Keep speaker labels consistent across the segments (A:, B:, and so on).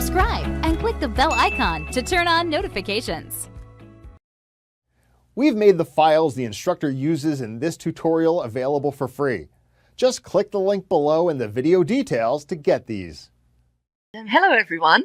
A: subscribe and click the bell icon to turn on notifications.
B: We've made the files the instructor uses in this tutorial available for free. Just click the link below in the video details to get these.
C: Hello everyone,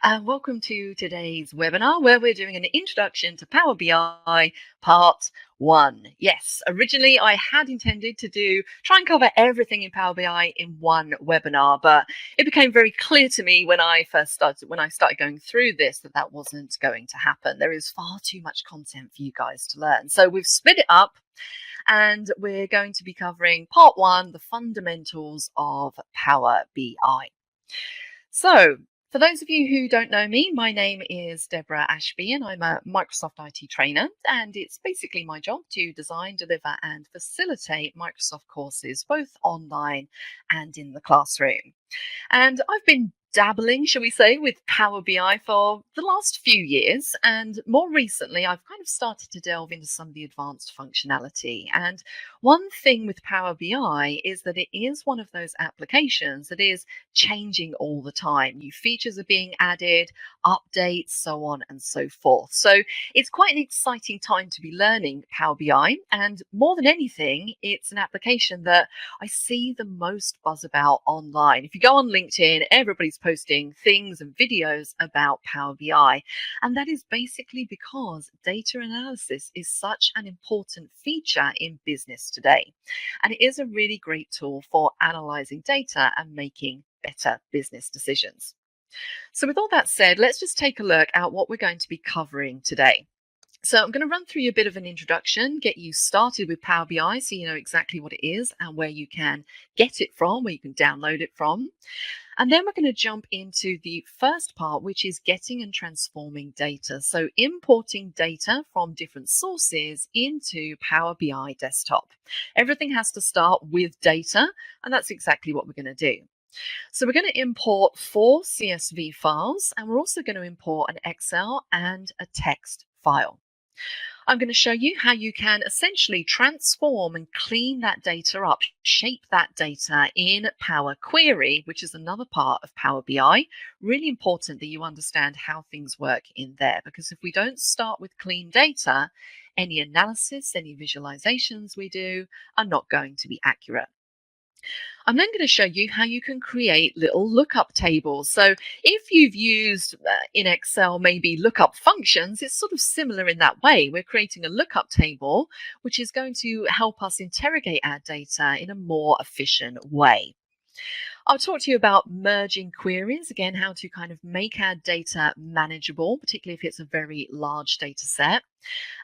C: and welcome to today's webinar where we're doing an introduction to Power BI part 1. Yes, originally I had intended to try and cover everything in Power BI in one webinar, but it became very clear to me when I started going through this that wasn't going to happen. There is far too much content for you guys to learn. So we've split it up and we're going to be covering part 1, the fundamentals of Power BI. So, for those of you who don't know me, my name is Deborah Ashby and I'm a Microsoft IT trainer, and it's basically my job to design, deliver and facilitate Microsoft courses both online and in the classroom. And I've been dabbling, shall we say, with Power BI for the last few years, and more recently I've kind of started to delve into some of the advanced functionality. And one thing with Power BI is that it is one of those applications that is changing all the time. New features are being added, updates, so on and so forth. So it's quite an exciting time to be learning Power BI, and more than anything, it's an application that I see the most buzz about online. If you go on LinkedIn, everybody's posting things and videos about Power BI, and that is basically because data analysis is such an important feature in business today, and it is a really great tool for analyzing data and making better business decisions. So with all that said, let's just take a look at what we're going to be covering today. So I'm going to run through you a bit of an introduction, get you started with Power BI so you know exactly what it is and where you can get it from, where you can download it from. And then we're going to jump into the first part, which is getting and transforming data. So importing data from different sources into Power BI Desktop. Everything has to start with data, and that's exactly what we're going to do. So we're going to import 4 CSV files, and we're also going to import an Excel and a text file. I'm going to show you how you can essentially transform and clean that data up, shape that data in Power Query, which is another part of Power BI. Really important that you understand how things work in there, because if we don't start with clean data, any analysis, any visualizations we do are not going to be accurate. I'm then going to show you how you can create little lookup tables. So if you've used in Excel maybe lookup functions, it's sort of similar in that way. We're creating a lookup table, which is going to help us interrogate our data in a more efficient way. I'll talk to you about merging queries, again, how to kind of make our data manageable, particularly if it's a very large data set.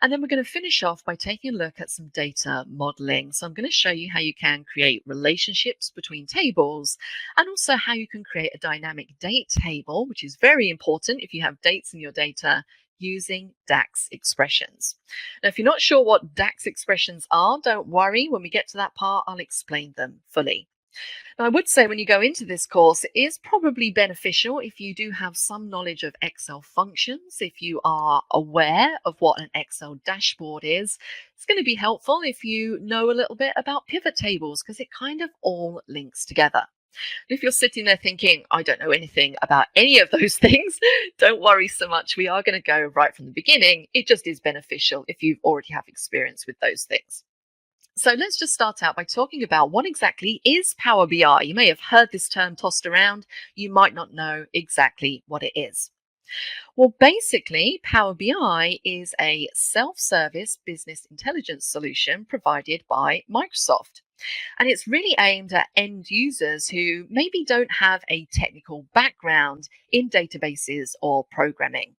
C: And then we're going to finish off by taking a look at some data modeling. So I'm going to show you how you can create relationships between tables, and also how you can create a dynamic date table, which is very important if you have dates in your data, using DAX Expressions. Now, if you're not sure what DAX Expressions are, don't worry. When we get to that part, I'll explain them fully. Now, I would say when you go into this course, it is probably beneficial if you do have some knowledge of Excel functions, if you are aware of what an Excel dashboard is. It's going to be helpful if you know a little bit about pivot tables, because it kind of all links together. If you're sitting there thinking, I don't know anything about any of those things, don't worry so much. We are going to go right from the beginning. It just is beneficial if you already have experience with those things. So let's just start out by talking about what exactly is Power BI. You may have heard this term tossed around. You might not know exactly what it is. Well, basically, Power BI is a self-service business intelligence solution provided by Microsoft. And it's really aimed at end users who maybe don't have a technical background in databases or programming.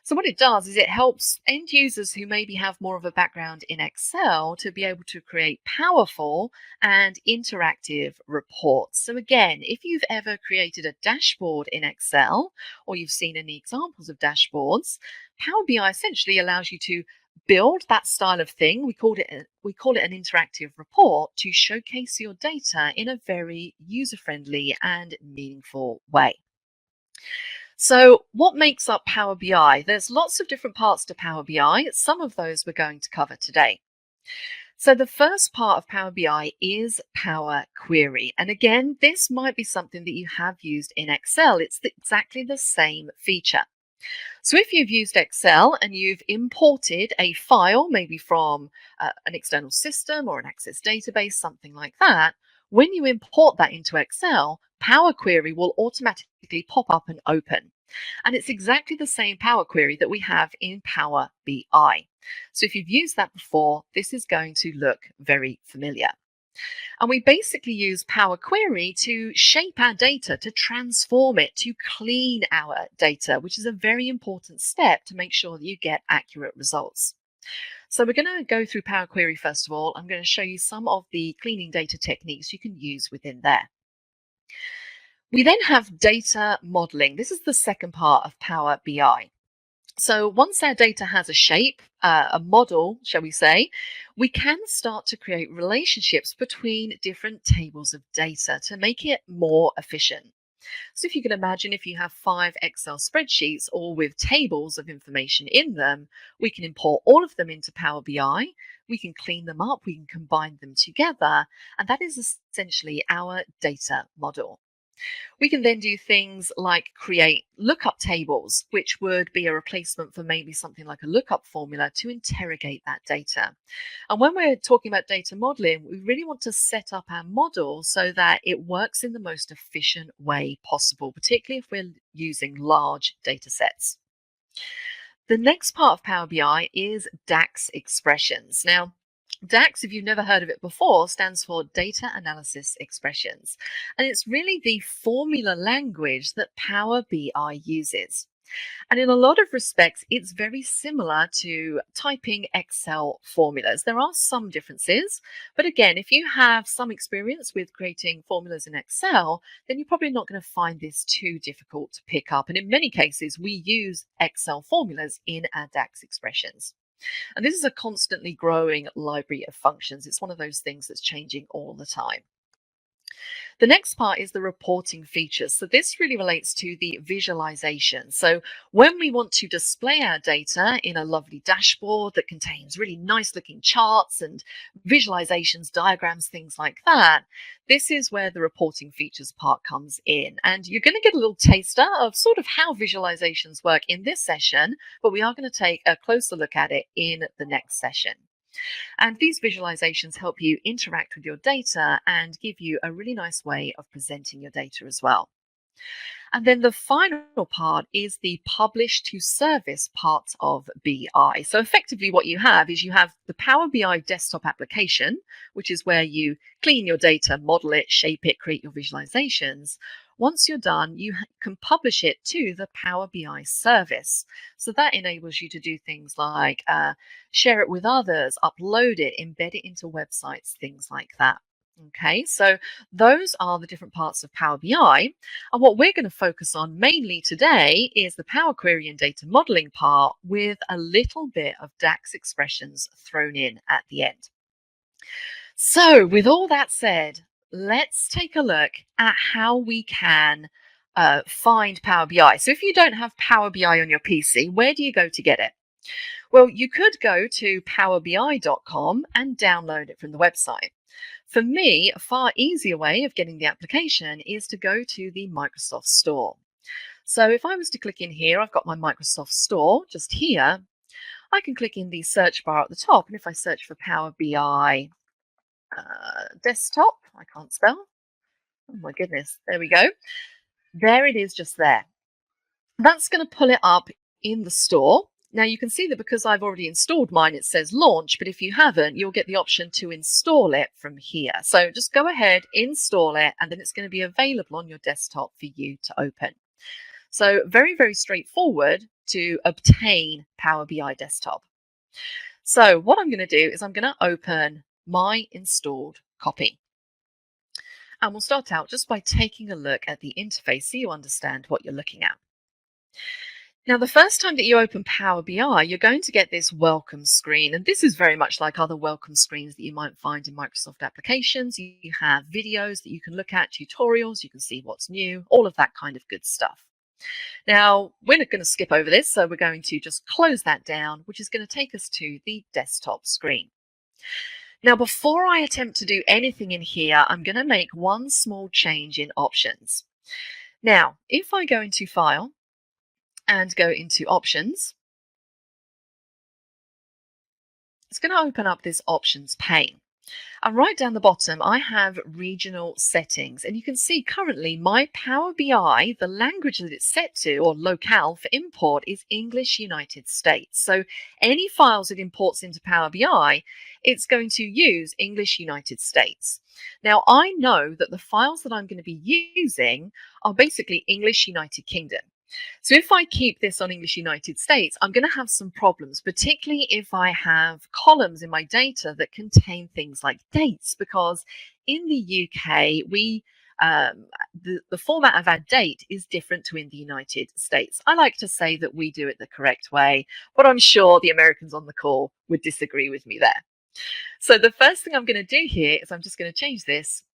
C: So what it does is it helps end users who maybe have more of a background in Excel to be able to create powerful and interactive reports. So again, if you've ever created a dashboard in Excel, or you've seen any examples of dashboards, Power BI essentially allows you to build that style of thing. We call it an interactive report to showcase your data in a very user-friendly and meaningful way. So what makes up Power BI? There's lots of different parts to Power BI. Some of those we're going to cover today. So the first part of Power BI is Power Query. And again, this might be something that you have used in Excel. It's exactly the same feature. So if you've used Excel and you've imported a file, maybe from an external system or an Access database, something like that, when you import that into Excel, Power Query will automatically pop up and open. And it's exactly the same Power Query that we have in Power BI. So if you've used that before, this is going to look very familiar. And we basically use Power Query to shape our data, to transform it, to clean our data, which is a very important step to make sure that you get accurate results. So we're going to go through Power Query first of all. I'm going to show you some of the cleaning data techniques you can use within there. We then have data modeling. This is the second part of Power BI. So once our data has a shape, a model, shall we say, we can start to create relationships between different tables of data to make it more efficient. So if you can imagine, if you have 5 Excel spreadsheets, all with tables of information in them, we can import all of them into Power BI, we can clean them up, we can combine them together, and that is essentially our data model. We can then do things like create lookup tables, which would be a replacement for maybe something like a lookup formula to interrogate that data. And when we're talking about data modeling, we really want to set up our model so that it works in the most efficient way possible, particularly if we're using large data sets. The next part of Power BI is DAX Expressions. Now, DAX, if you've never heard of it before, stands for Data Analysis Expressions. And it's really the formula language that Power BI uses. And in a lot of respects, it's very similar to typing Excel formulas. There are some differences, but again, if you have some experience with creating formulas in Excel, then you're probably not going to find this too difficult to pick up. And in many cases, we use Excel formulas in our DAX expressions. And this is a constantly growing library of functions. It's one of those things that's changing all the time. The next part is the reporting features. So this really relates to the visualization. So when we want to display our data in a lovely dashboard that contains really nice looking charts and visualizations, diagrams, things like that, this is where the reporting features part comes in. And you're going to get a little taster of sort of how visualizations work in this session, but we are going to take a closer look at it in the next session. And these visualizations help you interact with your data and give you a really nice way of presenting your data as well. And then the final part is the publish to service part of BI. So effectively what you have is you have the Power BI desktop application, which is where you clean your data, model it, shape it, create your visualizations. Once you're done, you can publish it to the Power BI service. So that enables you to do things like share it with others, upload it, embed it into websites, things like that. Okay, so those are the different parts of Power BI. And what we're going to focus on mainly today is the Power Query and data modeling part with a little bit of DAX expressions thrown in at the end. So with all that said, let's take a look at how we can find Power BI. So if you don't have Power BI on your PC, where do you go to get it? Well, you could go to powerbi.com and download it from the website. For me, a far easier way of getting the application is to go to the Microsoft Store. So if I was to click in here, I've got my Microsoft Store just here. I can click in the search bar at the top, and if I search for Power BI desktop, I can't spell. Oh my goodness, there we go. There it is just there. That's going to pull it up in the store. Now you can see that because I've already installed mine, it says launch, but if you haven't, you'll get the option to install it from here. So just go ahead, install it, and then it's going to be available on your desktop for you to open. So very, very straightforward to obtain Power BI desktop. So what I'm going to do is I'm going to open my installed copy. And we'll start out just by taking a look at the interface so you understand what you're looking at. Now, the first time that you open Power BI, you're going to get this welcome screen. And this is very much like other welcome screens that you might find in Microsoft applications. You have videos that you can look at, tutorials, you can see what's new, all of that kind of good stuff. Now, we're not going to skip over this, so we're going to just close that down, which is going to take us to the desktop screen. Now, before I attempt to do anything in here, I'm going to make one small change in options. Now, if I go into File and go into Options, it's going to open up this Options pane. And right down the bottom, I have regional settings. And you can see currently my Power BI, the language that it's set to, or locale for import, is English United States. So any files it imports into Power BI, it's going to use English United States. Now, I know that the files that I'm going to be using are basically English United Kingdom. So if I keep this on English United States, I'm going to have some problems, particularly if I have columns in my data that contain things like dates, because in the UK, the format of our date is different to in the United States. I like to say that we do it the correct way, but I'm sure the Americans on the call would disagree with me there. So the first thing I'm going to do here is I'm just going to change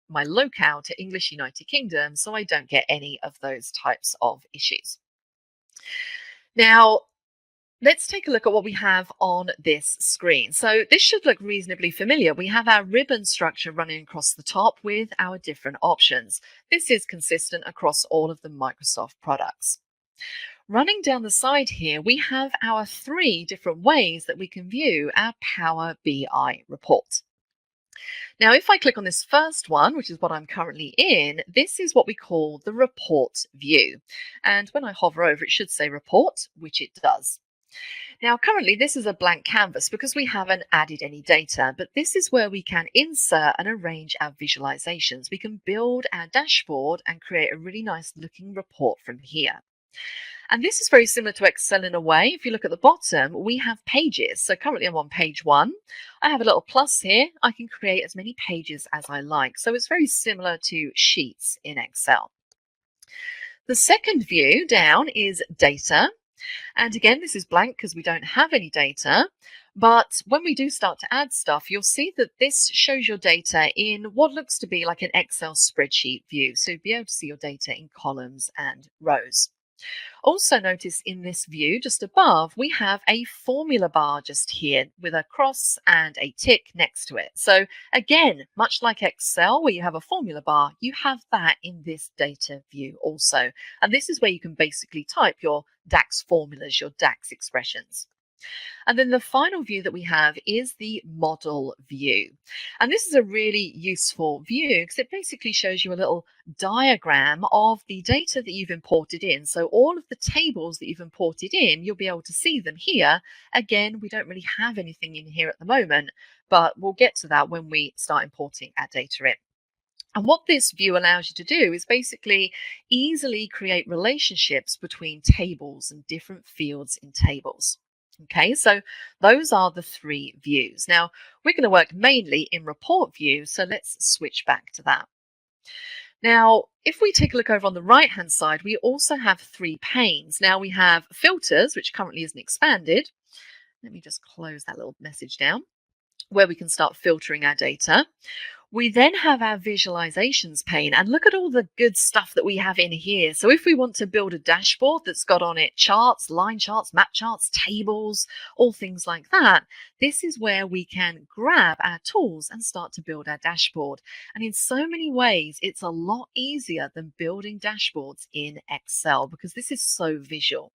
C: my locale to English United Kingdom, so I don't get any of those types of issues. Now, let's take a look at what we have on this screen. So this should look reasonably familiar. We have our ribbon structure running across the top with our different options. This is consistent across all of the Microsoft products. Running down the side here, we have our 3 different ways that we can view our Power BI report. Now, if I click on this first one, which is what I'm currently in, this is what we call the report view. And when I hover over, it should say report, which it does. Now, currently, this is a blank canvas because we haven't added any data, but this is where we can insert and arrange our visualizations. We can build our dashboard and create a really nice looking report from here. And this is very similar to Excel in a way. If you look at the bottom, we have pages. So currently I'm on page 1. I have a little plus here. I can create as many pages as I like. So it's very similar to sheets in Excel. The second view down is data. And again, this is blank because we don't have any data. But when we do start to add stuff, you'll see that this shows your data in what looks to be like an Excel spreadsheet view. So you'll be able to see your data in columns and rows. Also notice in this view just above, we have a formula bar just here with a cross and a tick next to it. So again, much like Excel where you have a formula bar, you have that in this data view also. And this is where you can basically type your DAX formulas, your DAX expressions. And then the final view that we have is the model view. And this is a really useful view because it basically shows you a little diagram of the data that you've imported in. So all of the tables that you've imported in, you'll be able to see them here. Again, we don't really have anything in here at the moment, but we'll get to that when we start importing our data in. And what this view allows you to do is basically easily create relationships between tables and different fields in tables. Okay, so those are the 3 views. Now, we're going to work mainly in report view, so let's switch back to that. Now, if we take a look over on the right-hand side, we also have 3 panes. Now, we have filters, which currently isn't expanded. Let me just close that little message down, where we can start filtering our data. We then have our visualizations pane, and look at all the good stuff that we have in here. So if we want to build a dashboard that's got on it charts, line charts, map charts, tables, all things like that, this is where we can grab our tools and start to build our dashboard. And in so many ways, it's a lot easier than building dashboards in Excel because this is so visual.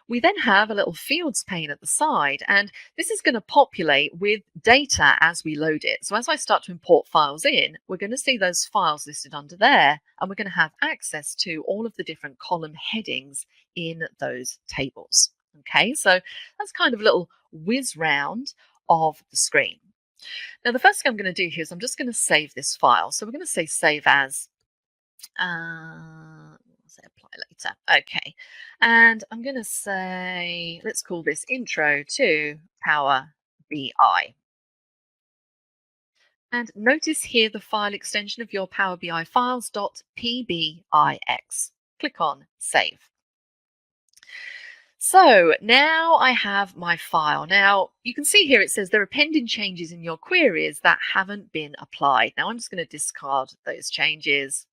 C: We then have a little fields pane at the side, and this is going to populate with data as we load it. So as I start to import files in, we're going to see those files listed under there, and we're going to have access to all of the different column headings in those tables. Okay, so that's kind of a little whiz round of the screen. Now, the first thing I'm going to do here is I'm just going to save this file. So we're going to say save as. Say apply later. Okay, and I'm going to say, let's call this intro to Power BI. And notice here the file extension of your Power BI files .pbix. Click on save. So now I have my file. Now you can see here it says there are pending changes in your queries that haven't been applied. Now I'm just going to discard those changes.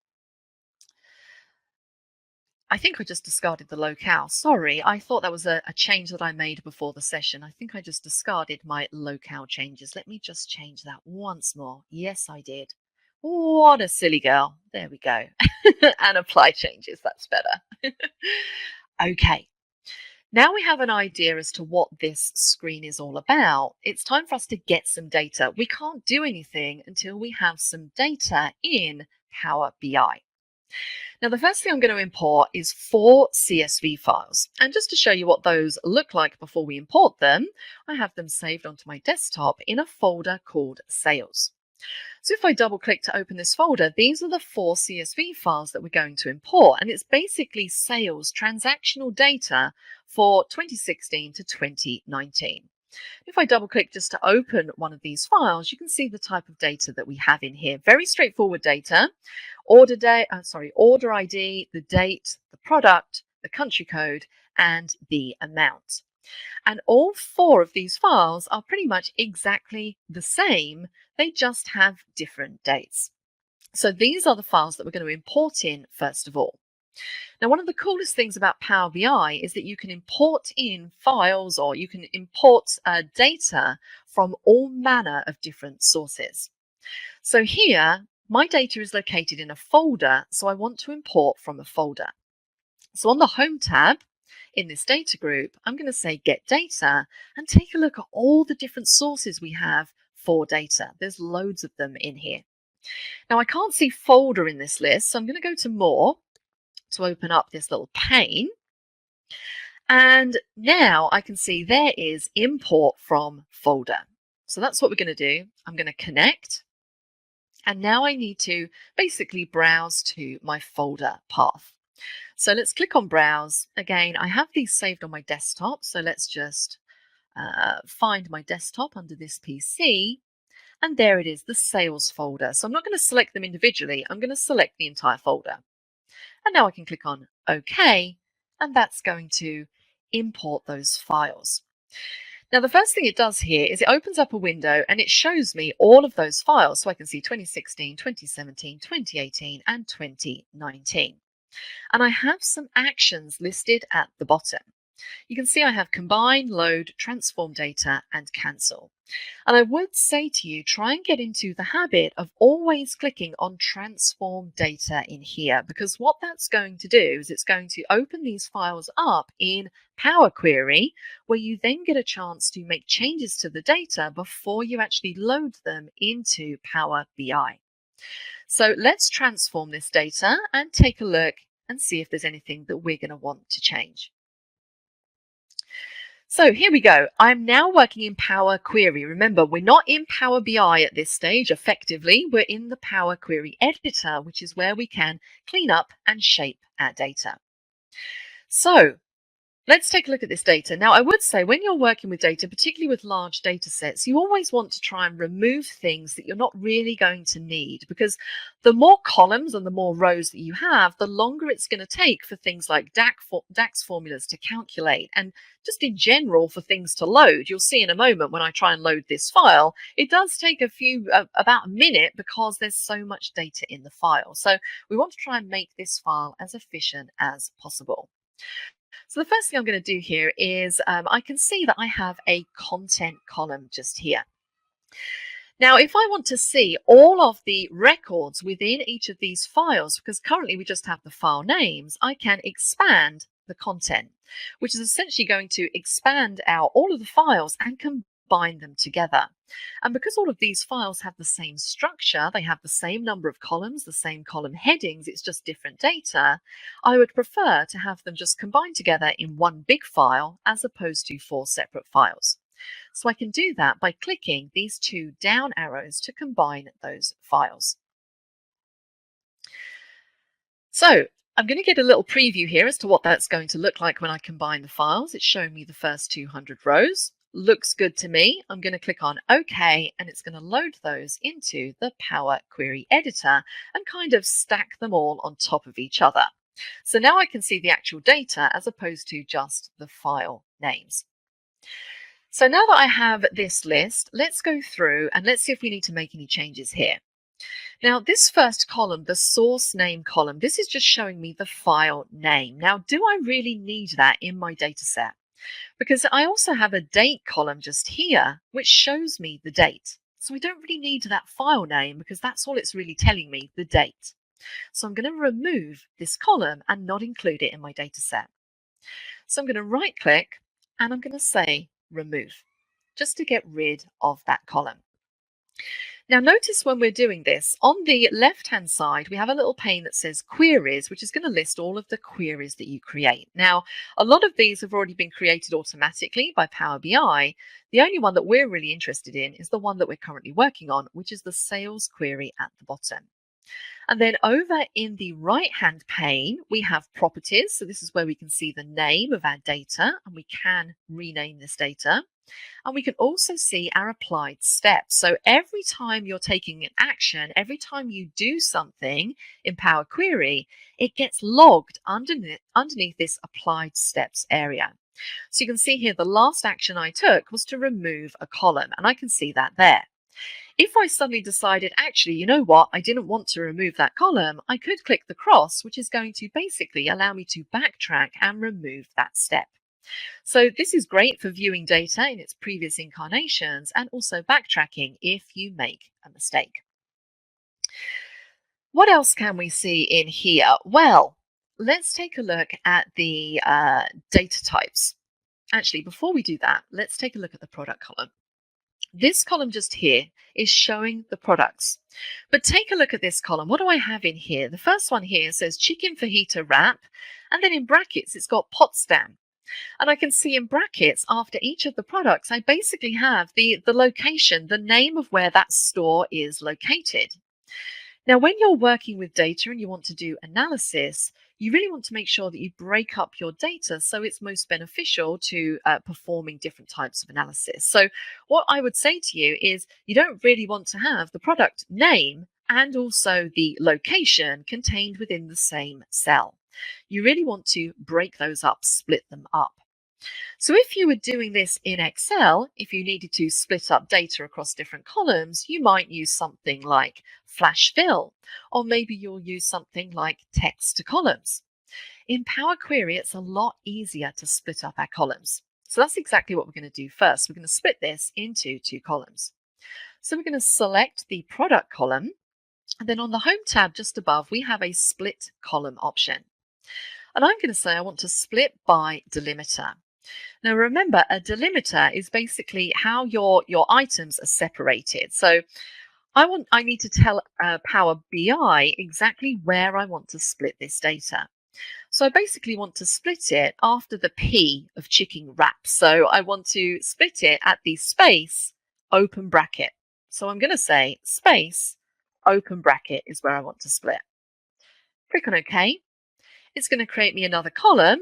C: I think I just discarded the locale. Sorry, I thought that was a change that I made before the session. I think I just discarded my locale changes. Let me just change that once more. Yes, I did. What a silly girl. There we go. And apply changes. That's better. Okay. Now we have an idea as to what this screen is all about. It's time for us to get some data. We can't do anything until we have some data in Power BI. Now, the first thing I'm going to import is 4 CSV files. And just to show you what those look like before we import them, I have them saved onto my desktop in a folder called Sales. So if I double click to open this folder, these are the 4 CSV files that we're going to import. And it's basically sales transactional data for 2016 to 2019. If I double click just to open one of these files, you can see the type of data that we have in here. Very straightforward data. Order ID, the date, the product, the country code, and the amount. And all 4 of these files are pretty much exactly the same. They just have different dates. So these are the files that we're going to import in first of all. Now, one of the coolest things about Power BI is that you can import in files, or you can import data from all manner of different sources. So here, my data is located in a folder, so I want to import from a folder. So on the Home tab in this data group, I'm going to say Get Data and take a look at all the different sources we have for data. There's loads of them in here. Now, I can't see folder in this list, so I'm going to go to More to open up this little pane. And now I can see there is import from folder. So that's what we're going to do. I'm going to connect. And now I need to basically browse to my folder path. So let's click on browse. Again, I have these saved on my desktop. So let's just find my desktop under this PC. And there it is, the sales folder. So I'm not going to select them individually. I'm going to select the entire folder. And now I can click on OK, and that's going to import those files. Now, the first thing it does here is it opens up a window and it shows me all of those files. So I can see 2016, 2017, 2018, and 2019. And I have some actions listed at the bottom. You can see I have combine, load, transform data, and cancel. And I would say to you, try and get into the habit of always clicking on transform data in here, because what that's going to do is it's going to open these files up in Power Query, where you then get a chance to make changes to the data before you actually load them into Power BI. So let's transform this data and take a look and see if there's anything that we're going to want to change. So here we go. I'm now working in Power Query. Remember, we're not in Power BI at this stage effectively. We're in the Power Query editor, which is where we can clean up and shape our data. So let's take a look at this data. Now, I would say when you're working with data, particularly with large data sets, you always want to try and remove things that you're not really going to need, because the more columns and the more rows that you have, the longer it's going to take for things like DAX formulas to calculate, and just in general for things to load. You'll see in a moment when I try and load this file, it does take about a minute because there's so much data in the file. So we want to try and make this file as efficient as possible. So the first thing I'm going to do here is I can see that I have a content column just here. Now, if I want to see all of the records within each of these files, because currently we just have the file names, I can expand the content, which is essentially going to expand out all of the files and combine them together. And because all of these files have the same structure, they have the same number of columns, the same column headings, it's just different data, I would prefer to have them just combined together in one big file as opposed to 4 separate files. So I can do that by clicking these 2 down arrows to combine those files. So I'm going to get a little preview here as to what that's going to look like when I combine the files. It's showing me the first 200 rows. Looks good to me. I'm going to click on OK, and it's going to load those into the Power Query editor and kind of stack them all on top of each other. So now I can see the actual data as opposed to just the file names. So now that I have this list, let's go through and let's see if we need to make any changes here. Now, this first column, the source name column, this is just showing me the file name. Now, do I really need that in my data set? Because I also have a date column just here, which shows me the date. So we don't really need that file name because that's all it's really telling me, the date. So I'm going to remove this column and not include it in my data set. So I'm going to right click and I'm going to say remove, just to get rid of that column. Now notice when we're doing this, on the left-hand side, we have a little pane that says queries, which is going to list all of the queries that you create. Now, a lot of these have already been created automatically by Power BI. The only one that we're really interested in is the one that we're currently working on, which is the sales query at the bottom. And then over in the right-hand pane, we have properties. So this is where we can see the name of our data, and we can rename this data. And we can also see our applied steps. So every time you're taking an action, every time you do something in Power Query, it gets logged underneath this applied steps area. So you can see here the last action I took was to remove a column, and I can see that there. If I suddenly decided, actually, you know what, I didn't want to remove that column, I could click the cross, which is going to basically allow me to backtrack and remove that step. So this is great for viewing data in its previous incarnations and also backtracking if you make a mistake. What else can we see in here? Well, let's take a look at the data types. Actually, before we do that, let's take a look at the product column. This column just here is showing the products. But take a look at this column. What do I have in here? The first one here says chicken fajita wrap, and then in brackets it's got Potsdam. And I can see in brackets after each of the products, I basically have the location, the name of where that store is located. Now, when you're working with data and you want to do analysis, you really want to make sure that you break up your data so it's most beneficial to performing different types of analysis. So what I would say to you is you don't really want to have the product name and also the location contained within the same cell. You really want to break those up, split them up. So if you were doing this in Excel, if you needed to split up data across different columns, you might use something like flash fill, or maybe you'll use something like text to columns. In Power Query, it's a lot easier to split up our columns. So that's exactly what we're going to do first. We're going to split this into two columns. So we're going to select the product column, and then on the Home tab just above, we have a split column option. And I'm going to say I want to split by delimiter. Now remember, a delimiter is basically how your items are separated. So I need to tell Power BI exactly where I want to split this data. So I basically want to split it after the P of chicken wrap. So I want to split it at the space, open bracket. So I'm going to say space, open bracket is where I want to split. Click on OK. It's going to create me another column.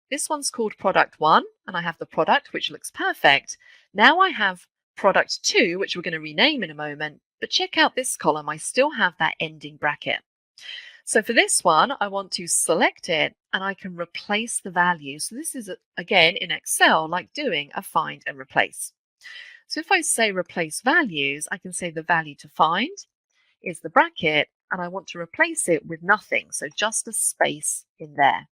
C: This one's called product 1, and I have the product, which looks perfect. Now I have product 2, which we're going to rename in a moment. But check out this column. I still have that ending bracket. So for this one, I want to select it, and I can replace the value. So this is, again, in Excel, like doing a find and replace. So if I say replace values, I can say the value to find is the bracket, and I want to replace it with nothing, so just a space in there,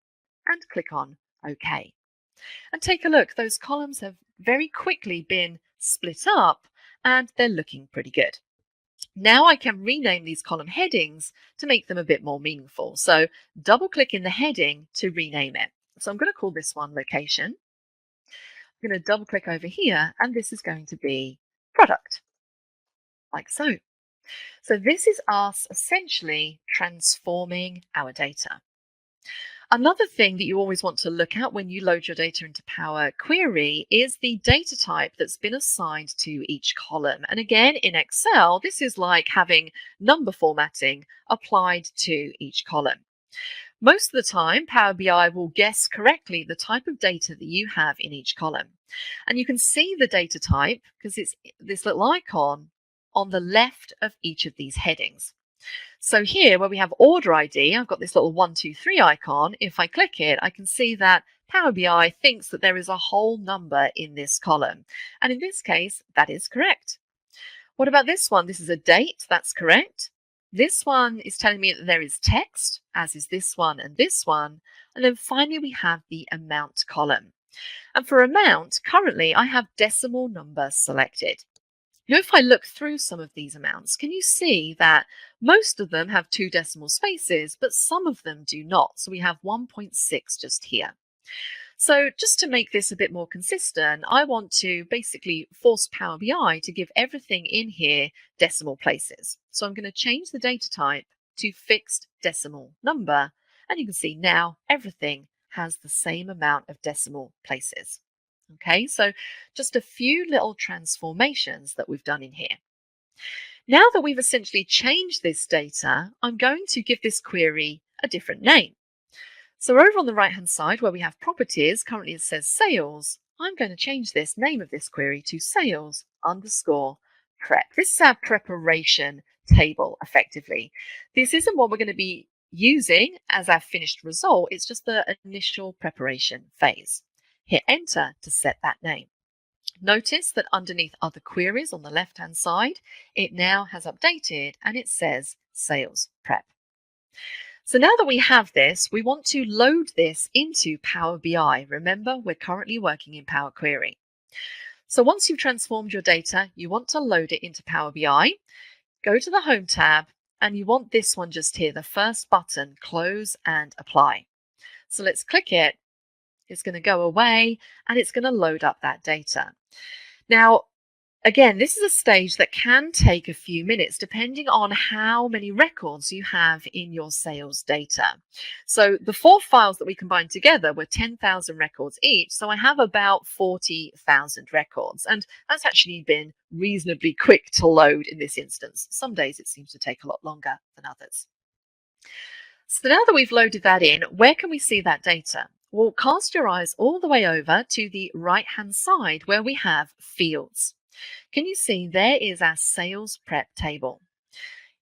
C: and click on OK. And take a look, those columns have very quickly been split up and they're looking pretty good. Now I can rename these column headings to make them a bit more meaningful. So double click in the heading to rename it. So I'm going to call this one location. I'm going to double click over here, and this is going to be product, like so. So this is us essentially transforming our data. Another thing that you always want to look at when you load your data into Power Query is the data type that's been assigned to each column. And again, in Excel, this is like having number formatting applied to each column. Most of the time, Power BI will guess correctly the type of data that you have in each column. And you can see the data type because it's this little icon on the left of each of these headings. So here where we have order ID, I've got this little 1, 2, 3 icon. If I click it, I can see that Power BI thinks that there is a whole number in this column. And in this case, that is correct. What about this one? This is a date. That's correct. This one is telling me that there is text, as is this one. And then finally, we have the amount column. And for amount, currently I have decimal number selected. Now, if I look through some of these amounts, can you see that most of them have 2 decimal spaces, but some of them do not? So we have 1.6 just here. So just to make this a bit more consistent, I want to basically force Power BI to give everything in here decimal places. So I'm going to change the data type to fixed decimal number. And you can see now everything has the same amount of decimal places. Okay, so just a few little transformations that we've done in here. Now that we've essentially changed this data, I'm going to give this query a different name. So over on the right-hand side where we have properties, currently it says sales. I'm going to change this name of this query to sales underscore prep. This is our preparation table, effectively. This isn't what we're going to be using as our finished result. It's just the initial preparation phase. Hit enter to set that name. Notice that underneath other queries on the left-hand side, it now has updated and it says sales prep. So now that we have this, we want to load this into Power BI. Remember, we're currently working in Power Query. So once you've transformed your data, you want to load it into Power BI. Go to the Home tab and you want this one just here, the first button, Close and Apply. So let's click it. It's going to go away and it's going to load up that data. Now, again, this is a stage that can take a few minutes depending on how many records you have in your sales data. So the 4 files that we combined together were 10,000 records each. So I have about 40,000 records, and that's actually been reasonably quick to load in this instance. Some days it seems to take a lot longer than others. So now that we've loaded that in, where can we see that data? Well, cast your eyes all the way over to the right-hand side where we have fields. Can you see there is our sales prep table?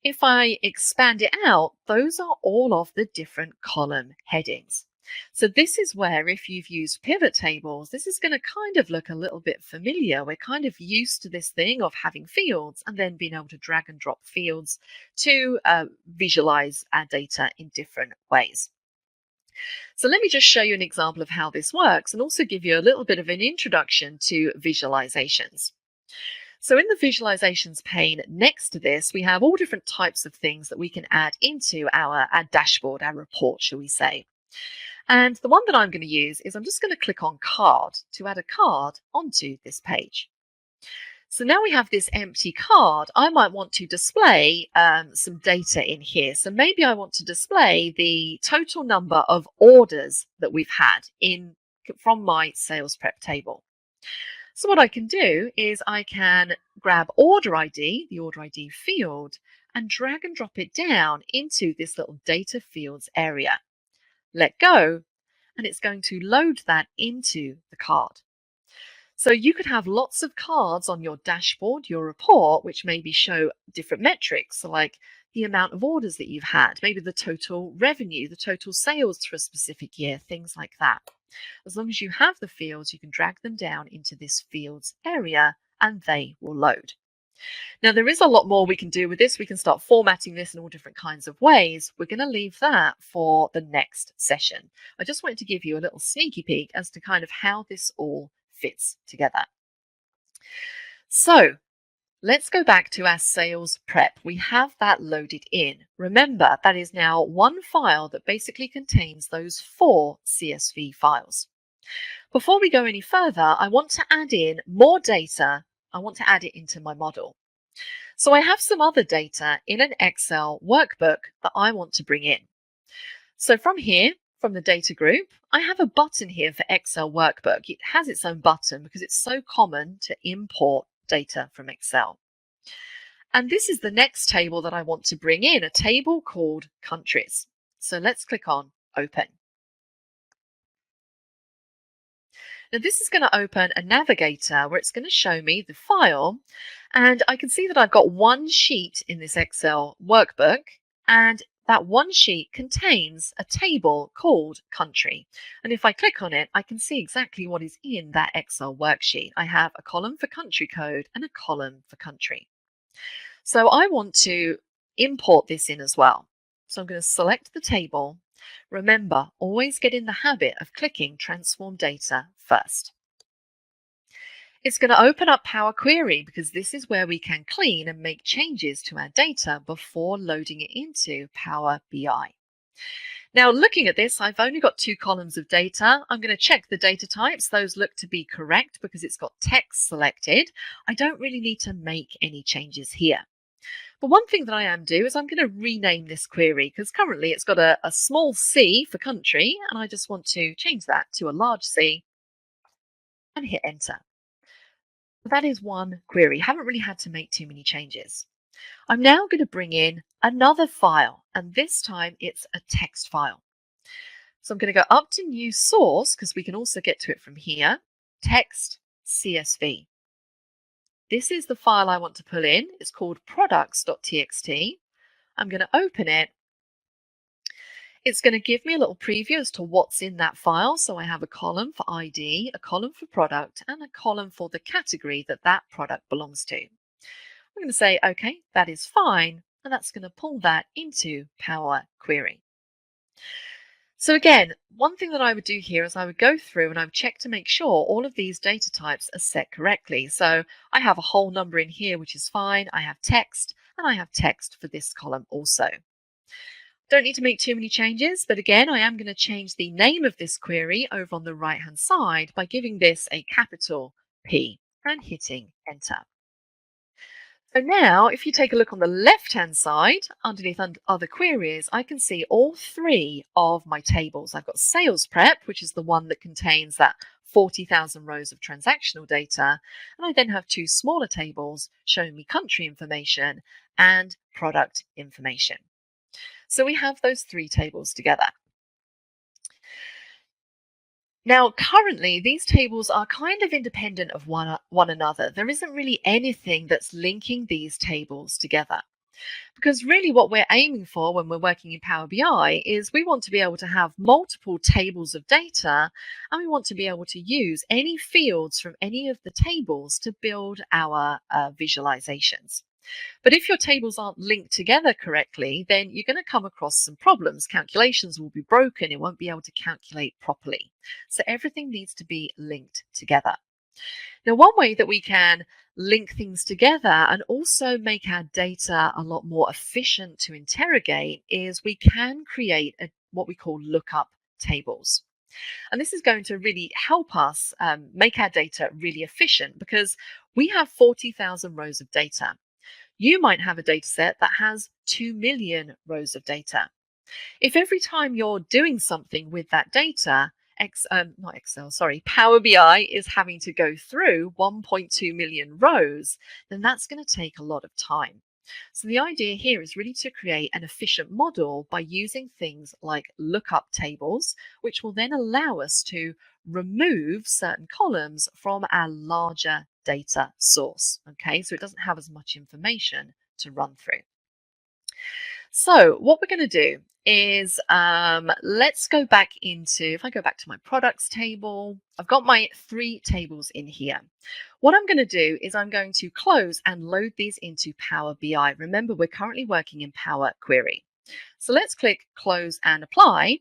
C: If I expand it out, those are all of the different column headings. So this is where, if you've used pivot tables, this is going to kind of look a little bit familiar. We're kind of used to this thing of having fields and then being able to drag and drop fields to visualize our data in different ways. So let me just show you an example of how this works and also give you a little bit of an introduction to visualizations. So in the visualizations pane next to this, we have all different types of things that we can add into our dashboard, our report, shall we say. And the one that I'm going to use is I'm just going to click on card to add a card onto this page. So now we have this empty card. I might want to display some data in here. So maybe I want to display the total number of orders that we've had from my sales prep table. So what I can do is I can grab order ID, the order ID field, and drag and drop it down into this little data fields area. Let go, and it's going to load that into the card. So you could have lots of cards on your dashboard, your report, which maybe show different metrics, so like the amount of orders that you've had, maybe the total revenue, the total sales for a specific year, things like that. As long as you have the fields, you can drag them down into this fields area and they will load. Now, there is a lot more we can do with this. We can start formatting this in all different kinds of ways. We're going to leave that for the next session. I just wanted to give you a little sneaky peek as to kind of how this all fits together. So let's go back to our sales prep. We have that loaded in. Remember, that is now one file that basically contains those 4 CSV files. Before we go any further, I want to add in more data. I want to add it into my model. So I have some other data in an Excel workbook that I want to bring in. So from here, from the data group, I have a button here for Excel workbook. It has its own button because it's so common to import data from Excel. And this is the next table that I want to bring in, a table called countries. So let's click on open. Now this is going to open a navigator where it's going to show me the file, and I can see that I've got one sheet in this Excel workbook, and that one sheet contains a table called country. And if I click on it, I can see exactly what is in that Excel worksheet. I have a column for country code and a column for country. So I want to import this in as well. So I'm going to select the table. Remember, always get in the habit of clicking Transform Data first. It's going to open up Power Query because this is where we can clean and make changes to our data before loading it into Power BI. Now, looking at this, I've only got 2 columns of data. I'm going to check the data types. Those look to be correct because it's got text selected. I don't really need to make any changes here. But one thing that I am doing is I'm going to rename this query because currently it's got a small c for country, and I just want to change that to a large C and hit enter. That is one query. Haven't really had to make too many changes. I'm now going to bring in another file, and this time it's a text file. So I'm going to go up to New Source because we can also get to it from here, Text CSV. This is the file I want to pull in. It's called products.txt. I'm going to open it. It's going to give me a little preview as to what's in that file. So I have a column for ID, a column for product, and a column for the category that that product belongs to. I'm going to say, OK, that is fine. And that's going to pull that into Power Query. So again, one thing that I would do here is I would go through and I would check to make sure all of these data types are set correctly. So I have a whole number in here, which is fine. I have text, and I have text for this column also. Don't need to make too many changes, but again, I am going to change the name of this query over on the right-hand side by giving this a capital P and hitting enter. So now, if you take a look on the left-hand side, underneath other queries, I can see all 3 of my tables. I've got sales prep, which is the one that contains that 40,000 rows of transactional data. And I then have 2 smaller tables showing me country information and product information. So we have those 3 tables together. Now, currently, these tables are kind of independent of one another. There isn't really anything that's linking these tables together. Because really what we're aiming for when we're working in Power BI is we want to be able to have multiple tables of data, and we want to be able to use any fields from any of the tables to build our visualizations. But if your tables aren't linked together correctly, then you're going to come across some problems. Calculations will be broken. It won't be able to calculate properly. So everything needs to be linked together. Now, one way that we can link things together and also make our data a lot more efficient to interrogate is we can create what we call lookup tables. And this is going to really help us make our data really efficient because we have 40,000 rows of data. You might have a data set that has 2 million rows of data. If every time you're doing something with that data, Power BI is having to go through 1.2 million rows, then that's going to take a lot of time. So the idea here is really to create an efficient model by using things like lookup tables, which will then allow us to remove certain columns from our larger data source. Okay, so it doesn't have as much information to run through. So what we're going to do is let's go back into, if I go back to my products table, I've got my 3 tables in here. What I'm going to do is I'm going to close and load these into Power BI. Remember, we're currently working in Power Query. So let's click Close and Apply.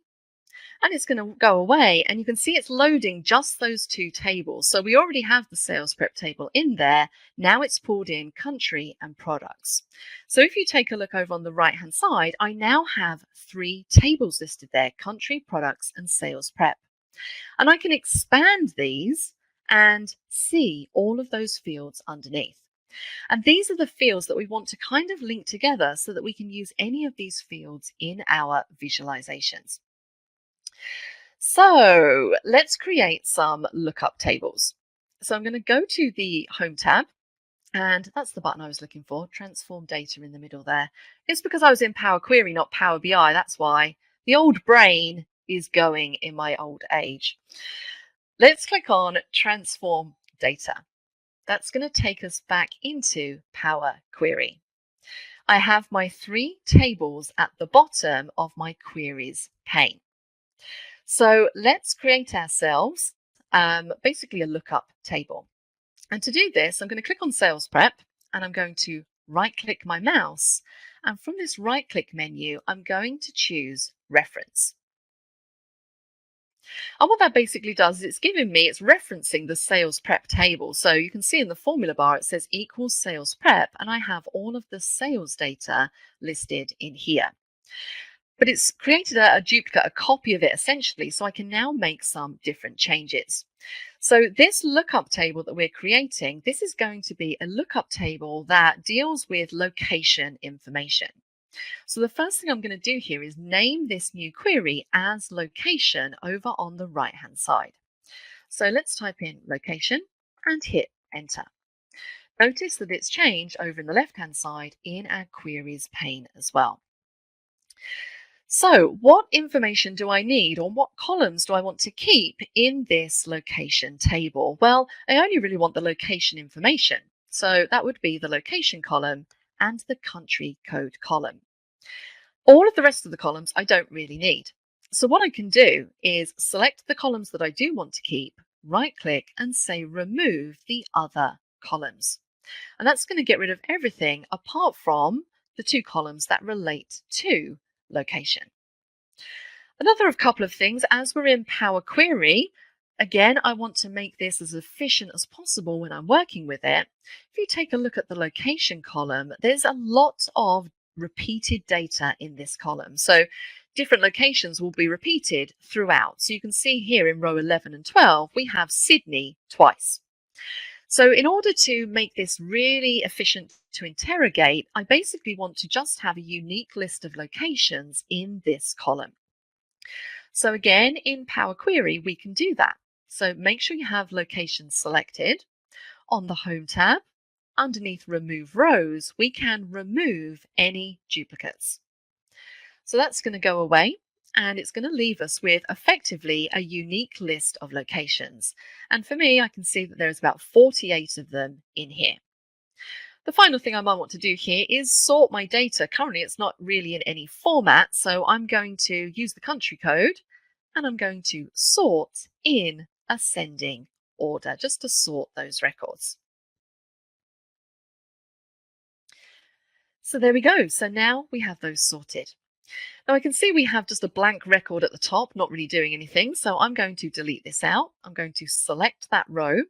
C: And it's going to go away, and you can see it's loading just those 2 tables. So we already have the sales prep table in there. Now it's pulled in country and products. So if you take a look over on the right-hand side, I now have 3 tables listed there, country, products, and sales prep. And I can expand these and see all of those fields underneath. And these are the fields that we want to kind of link together so that we can use any of these fields in our visualizations. So let's create some lookup tables. So I'm going to go to the Home tab, and that's the button I was looking for, Transform Data in the middle there. It's because I was in Power Query, not Power BI. That's why the old brain is going in my old age. Let's click on Transform Data. That's going to take us back into Power Query. I have my 3 tables at the bottom of my queries pane. So let's create ourselves basically a lookup table. And to do this, I'm going to click on Sales Prep, and I'm going to right-click my mouse, And from this right-click menu, I'm going to choose Reference. And what that basically does is it's referencing the sales prep table. So you can see in the formula bar, it says equals sales prep, and I have all of the sales data listed in here. But it's created a duplicate, a copy of it essentially, so I can now make some different changes. So this lookup table that we're creating, this is going to be a lookup table that deals with location information. So the first thing I'm going to do here is name this new query as location over on the right-hand side. So let's type in location and hit enter. Notice that it's changed over in the left-hand side in our queries pane as well. So what information do I need, or what columns do I want to keep in this location table? Well, I only really want the location information. So that would be the location column and the country code column. All of the rest of the columns I don't really need. So what I can do is select the columns that I do want to keep, right-click and say remove the other columns. And that's going to get rid of everything apart from the two columns that relate to location. Another couple of things, as we're in Power Query, again, I want to make this as efficient as possible when I'm working with it. If you take a look at the location column, there's a lot of repeated data in this column. So different locations will be repeated throughout. So you can see here in row 11 and 12, we have Sydney twice. So in order to make this really efficient to interrogate, I basically want to just have a unique list of locations in this column. So again, in Power Query, we can do that. So make sure you have locations selected. On the Home tab, underneath Remove Rows, we can remove any duplicates. So that's going to go away, and it's going to leave us with effectively a unique list of locations. And for me, I can see that there's about 48 of them in here. The final thing I might want to do here is sort my data. Currently, it's not really in any format, so I'm going to use the country code, and I'm going to sort in ascending order, just to sort those records. So there we go. So now we have those sorted. Now I can see we have just a blank record at the top, not really doing anything. So I'm going to delete this out. I'm going to select that row,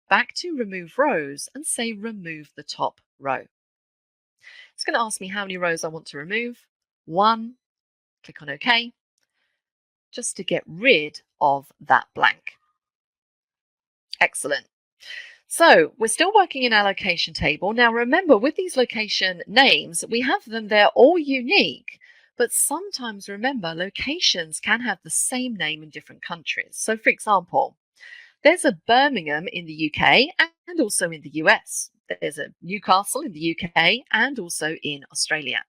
C: back to Remove Rows, and say Remove the top row. It's going to ask me how many rows I want to remove. 1. Click on OK, just to get rid of that blank. Excellent. So we're still working in our location table. Now remember, with these location names, we have them, they're all unique, but sometimes remember, locations can have the same name in different countries. So for example, there's a Birmingham in the UK and also in the US. There's a Newcastle in the UK and also in Australia.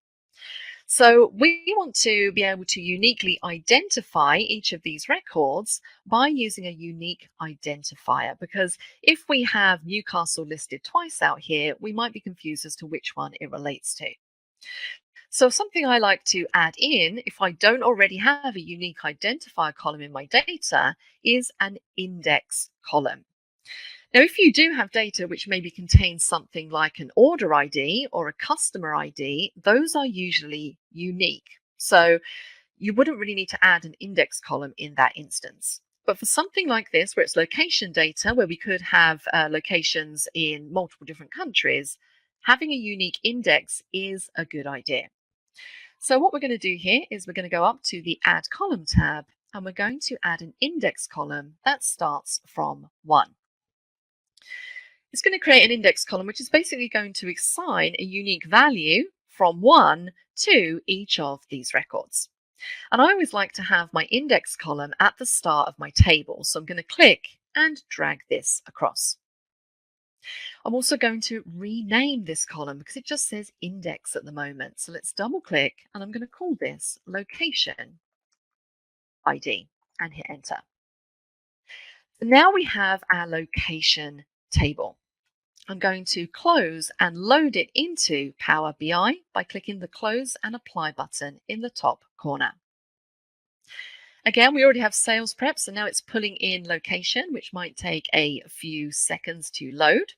C: So we want to be able to uniquely identify each of these records by using a unique identifier, because if we have Newcastle listed twice out here, we might be confused as to which one it relates to. So something I like to add in, if I don't already have a unique identifier column in my data, is an index column. Now, if you do have data which maybe contains something like an order ID or a customer ID, those are usually unique. So you wouldn't really need to add an index column in that instance. But for something like this, where it's location data, where we could have locations in multiple different countries, having a unique index is a good idea. So what we're going to do here is we're going to go up to the Add Column tab, and we're going to add an index column that starts from 1. It's going to create an index column, which is basically going to assign a unique value from 1 to each of these records. And I always like to have my index column at the start of my table. So I'm going to click and drag this across. I'm also going to rename this column because it just says index at the moment. So let's double click, and I'm going to call this location ID and hit enter. Now we have our location table. I'm going to close and load it into Power BI by clicking the Close and Apply button in the top corner. Again, we already have sales prep, so now it's pulling in location, which might take a few seconds to load.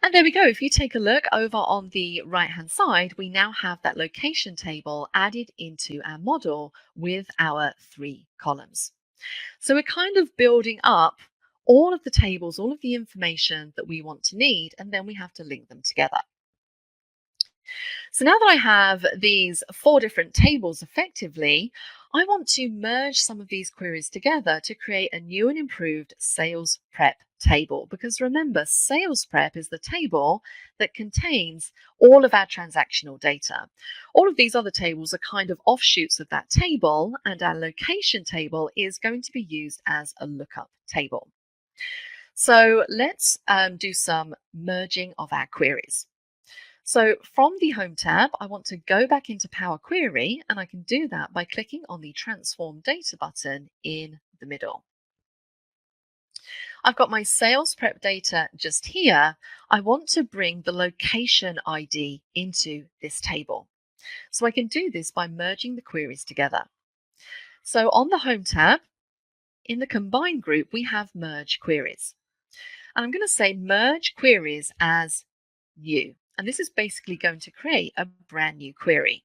C: And there we go. If you take a look over on the right-hand side, we now have that location table added into our model with our 3 columns. So we're kind of building up all of the tables, all of the information that we want to need, and then we have to link them together. So now that I have these 4 different tables effectively, I want to merge some of these queries together to create a new and improved sales prep table. Because remember, sales prep is the table that contains all of our transactional data. All of these other tables are kind of offshoots of that table, and our location table is going to be used as a lookup table. So let's do some merging of our queries. So from the Home tab, I want to go back into Power Query, and I can do that by clicking on the Transform Data button in the middle. I've got my sales prep data just here. I want to bring the location ID into this table. So I can do this by merging the queries together. So on the Home tab, in the Combine group, we have Merge Queries. And I'm going to say Merge Queries as New. And this is basically going to create a brand new query.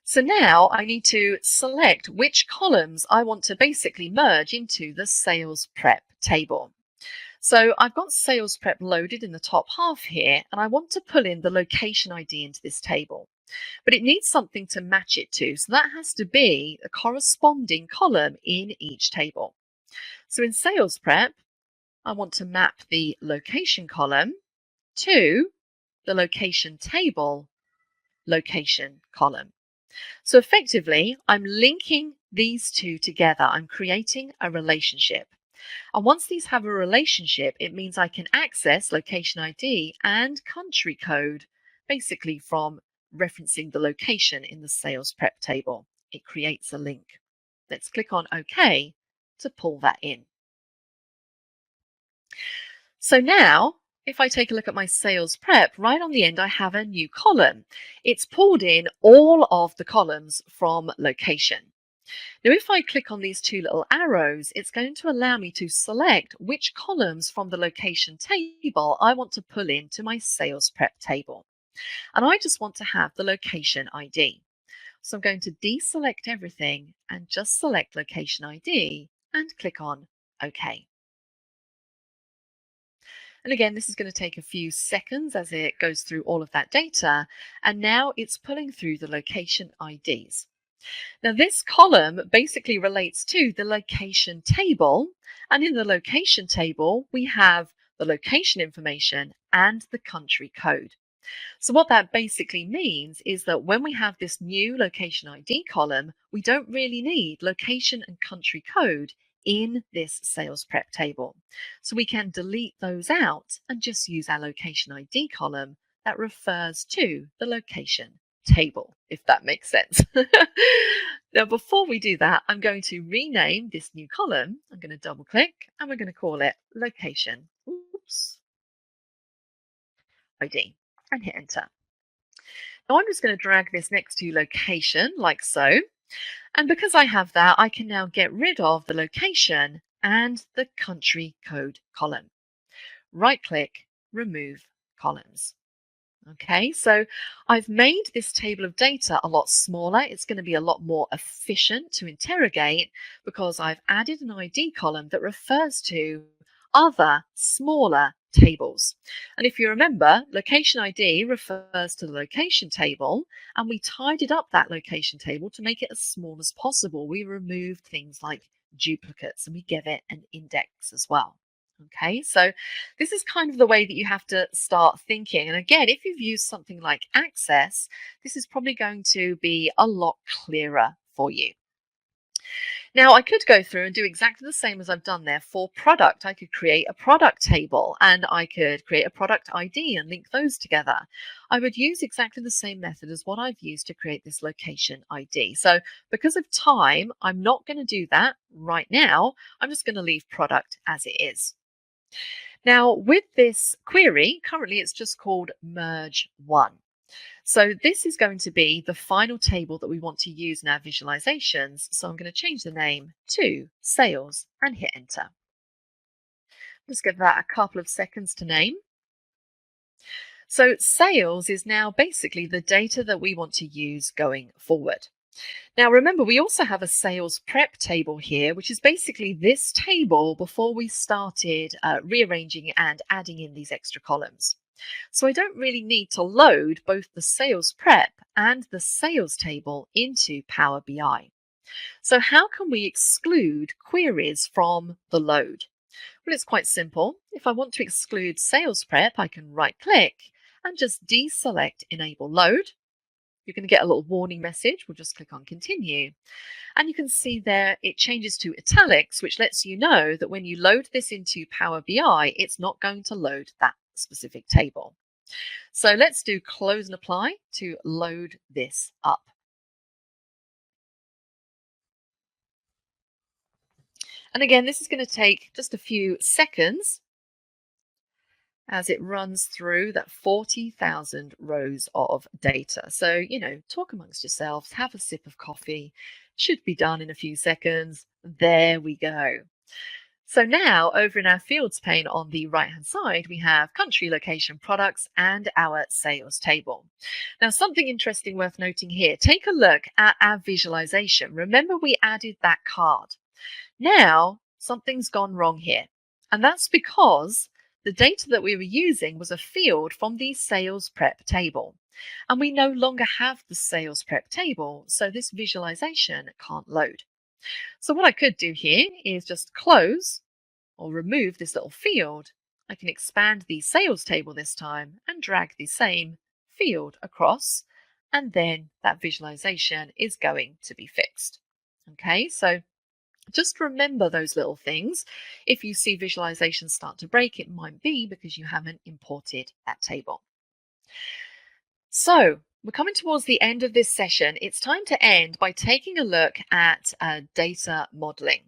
C: So now I need to select which columns I want to basically merge into the sales prep table. So I've got sales prep loaded in the top half here, and I want to pull in the location ID into this table. But it needs something to match it to, so that has to be a corresponding column in each table. So in sales prep, I want to map the location column to the location table location column. So effectively, I'm linking these two together. I'm creating a relationship. And once these have a relationship, it means I can access location ID and country code, basically from referencing the location in the sales prep table. It creates a link. Let's click on OK to pull that in. So now, if I take a look at my sales prep, right on the end, I have a new column. It's pulled in all of the columns from location. Now, if I click on these 2 little arrows, it's going to allow me to select which columns from the location table I want to pull into my sales prep table. And I just want to have the location ID. So I'm going to deselect everything and just select location ID and click on OK. And again, this is going to take a few seconds as it goes through all of that data. And now it's pulling through the location IDs. Now, this column basically relates to the location table. And in the location table, we have the location information and the country code. So what that basically means is that when we have this new location ID column, we don't really need location and country code in this sales prep table. So we can delete those out and just use our location ID column that refers to the location table, if that makes sense. Now, before we do that, I'm going to rename this new column. I'm going to double click and we're going to call it location ID and hit enter. Now I'm just going to drag this next to location like so. And because I have that, I can now get rid of the location and the country code column. Right click, remove columns. Okay, so I've made this table of data a lot smaller. It's going to be a lot more efficient to interrogate because I've added an ID column that refers to other smaller tables. And if you remember, location ID refers to the location table, and we tidied up that location table to make it as small as possible. We removed things like duplicates and we give it an index as well. Okay, so this is kind of the way that you have to start thinking. And again, if you've used something like Access, this is probably going to be a lot clearer for you. Now, I could go through and do exactly the same as I've done there for product. I could create a product table and I could create a product ID and link those together. I would use exactly the same method as what I've used to create this location ID. So because of time, I'm not going to do that right now. I'm just going to leave product as it is. Now, with this query, currently it's just called Merge 1. So this is going to be the final table that we want to use in our visualizations. So I'm going to change the name to Sales and hit Enter. Just give that a couple of seconds to name. So sales is now basically the data that we want to use going forward. Now remember, we also have a sales prep table here, which is basically this table before we started rearranging and adding in these extra columns. So I don't really need to load both the sales prep and the sales table into Power BI. So how can we exclude queries from the load? Well, it's quite simple. If I want to exclude sales prep, I can right click and just deselect Enable Load. You're going to get a little warning message. We'll just click on Continue. And you can see there it changes to italics, which lets you know that when you load this into Power BI, it's not going to load that specific table. So let's do Close and Apply to load this up. And again, this is going to take just a few seconds as it runs through that 40,000 rows of data. So, talk amongst yourselves, have a sip of coffee. Should be done in a few seconds. There we go. So now over in our fields pane on the right hand side, we have country, location, products, and our sales table. Now, something interesting worth noting here, take a look at our visualization. Remember, we added that card. Now, something's gone wrong here. And that's because the data that we were using was a field from the sales prep table. And we no longer have the sales prep table, so this visualization can't load. So what I could do here is just close or remove this little field. I can expand the sales table this time and drag the same field across, and then that visualization is going to be fixed. Okay, so just remember those little things. If you see visualizations start to break, it might be because you haven't imported that table. So we're coming towards the end of this session. It's time to end by taking a look at data modeling.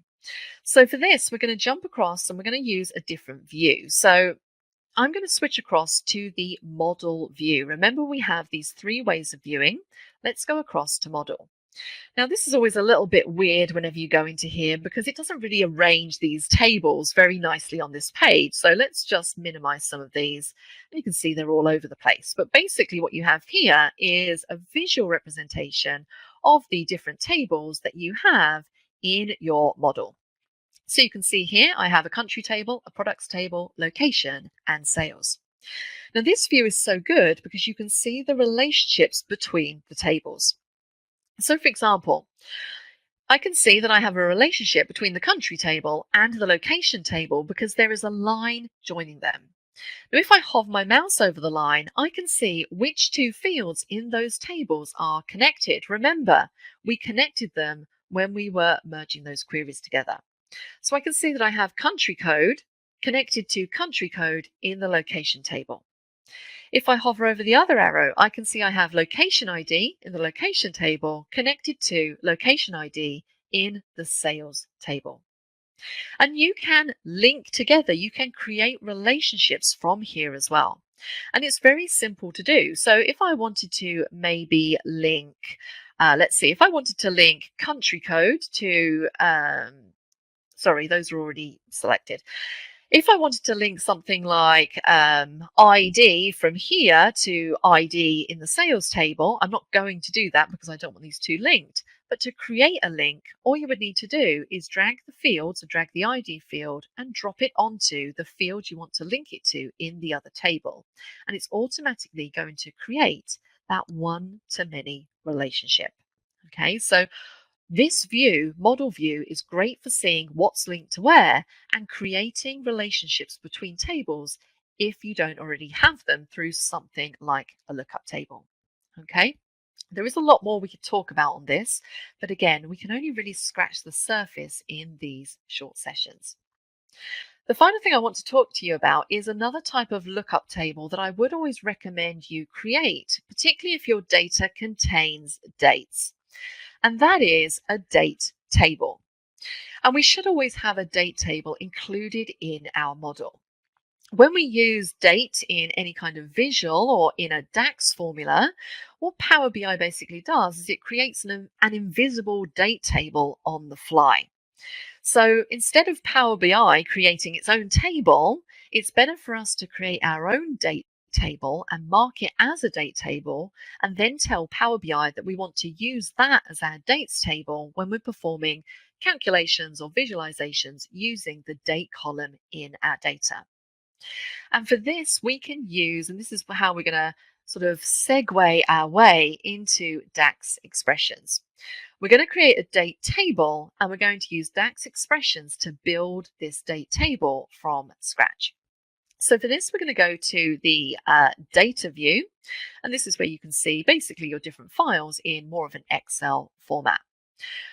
C: So for this, we're going to jump across and we're going to use a different view. So I'm going to switch across to the model view. Remember, we have these three ways of viewing. Let's go across to model. Now, this is always a little bit weird whenever you go into here because it doesn't really arrange these tables very nicely on this page. So let's just minimize some of these. And you can see they're all over the place. But basically what you have here is a visual representation of the different tables that you have in your model. So you can see here I have a country table, a products table, location, and sales. Now, this view is so good because you can see the relationships between the tables. So, for example, I can see that I have a relationship between the country table and the location table because there is a line joining them. Now, if I hover my mouse over the line, I can see which two fields in those tables are connected. Remember, we connected them when we were merging those queries together. So I can see that I have country code connected to country code in the location table. If I hover over the other arrow, I can see I have location ID in the location table connected to location ID in the sales table. And you can link together, you can create relationships from here as well. And it's very simple to do. So if I wanted to maybe link, let's see, if I wanted to link country code to, sorry, those are already selected. If I wanted to link something like ID from here to ID in the sales table, I'm not going to do that because I don't want these two linked. But to create a link, all you would need to do is drag the field, so drag the ID field and drop it onto the field you want to link it to in the other table. And it's automatically going to create that one-to-many relationship. Okay, so this view, model view, is great for seeing what's linked to where and creating relationships between tables if you don't already have them through something like a lookup table. Okay, there is a lot more we could talk about on this, but again, we can only really scratch the surface in these short sessions. The final thing I want to talk to you about is another type of lookup table that I would always recommend you create, particularly if your data contains dates. And that is a date table. And we should always have a date table included in our model. When we use date in any kind of visual or in a DAX formula, what Power BI basically does is it creates an invisible date table on the fly. So instead of Power BI creating its own table, it's better for us to create our own date table and mark it as a date table, and then tell Power BI that we want to use that as our dates table when we're performing calculations or visualizations using the date column in our data. And for this, we can use, and this is how we're going to sort of segue our way into DAX expressions. We're going to create a date table, and we're going to use DAX expressions to build this date table from scratch. So for this, we're going to go to the data view, and this is where you can see basically your different files in more of an Excel format.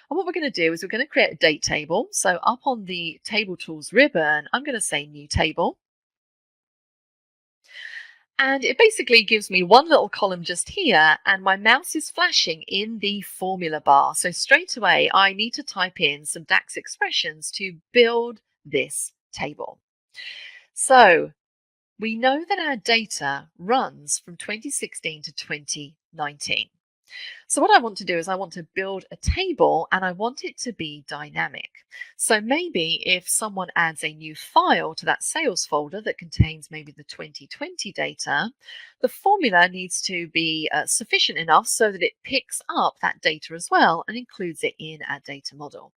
C: And what we're going to do is we're going to create a date table. So up on the Table Tools ribbon, I'm going to say New Table. And it basically gives me one little column just here, and my mouse is flashing in the formula bar. So straight away, I need to type in some DAX expressions to build this table. So we know that our data runs from 2016 to 2019. So what I want to do is I want to build a table, and I want it to be dynamic. So maybe if someone adds a new file to that sales folder that contains maybe the 2020 data, the formula needs to be sufficient enough so that it picks up that data as well and includes it in our data model.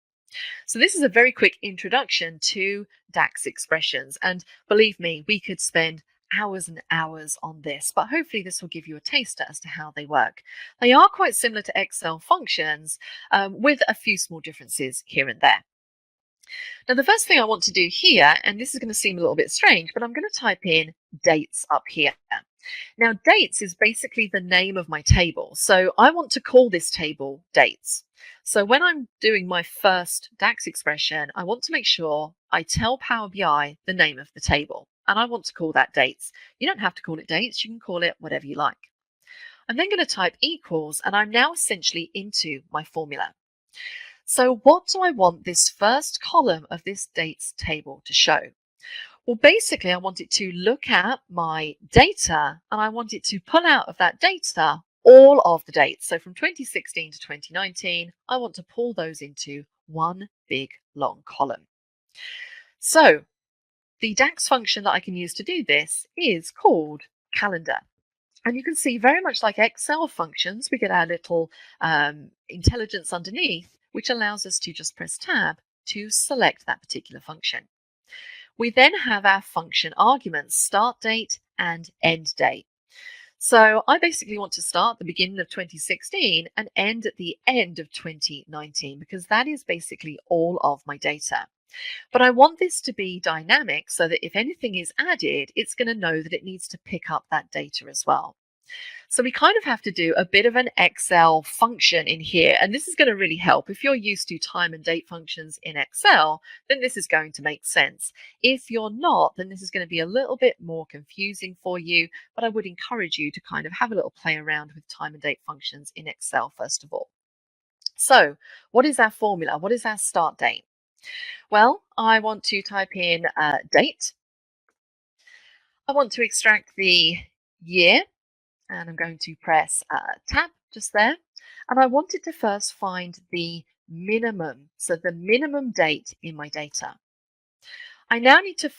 C: So this is a very quick introduction to DAX expressions, and believe me, we could spend hours and hours on this, but hopefully this will give you a taster as to how they work. They are quite similar to Excel functions, with a few small differences here and there. Now the first thing I want to do here, and this is going to seem a little bit strange, but I'm going to type in dates up here. Now dates is basically the name of my table, so I want to call this table dates. So when I'm doing my first DAX expression, I want to make sure I tell Power BI the name of the table, and I want to call that dates. You don't have to call it dates, you can call it whatever you like. I'm then going to type equals, and I'm now essentially into my formula. So what do I want this first column of this dates table to show? Well, basically, I want it to look at my data, and I want it to pull out of that data all of the dates. So from 2016 to 2019, I want to pull those into one big long column. So the DAX function that I can use to do this is called calendar. And you can see very much like Excel functions, we get our little intelligence underneath, which allows us to just press tab to select that particular function. We then have our function arguments, start date and end date. So I basically want to start at the beginning of 2016 and end at the end of 2019, because that is basically all of my data. But I want this to be dynamic so that if anything is added, it's going to know that it needs to pick up that data as well. So we kind of have to do a bit of an Excel function in here, and this is going to really help. If you're used to time and date functions in Excel, then this is going to make sense. If you're not, then this is going to be a little bit more confusing for you, but I would encourage you to kind of have a little play around with time and date functions in Excel first of all. So what is our formula? What is our start date? Well, I want to type in date. I want to extract the year, and I'm going to press tab just there. And I wanted to first find the minimum, so the minimum date in my data. I now need to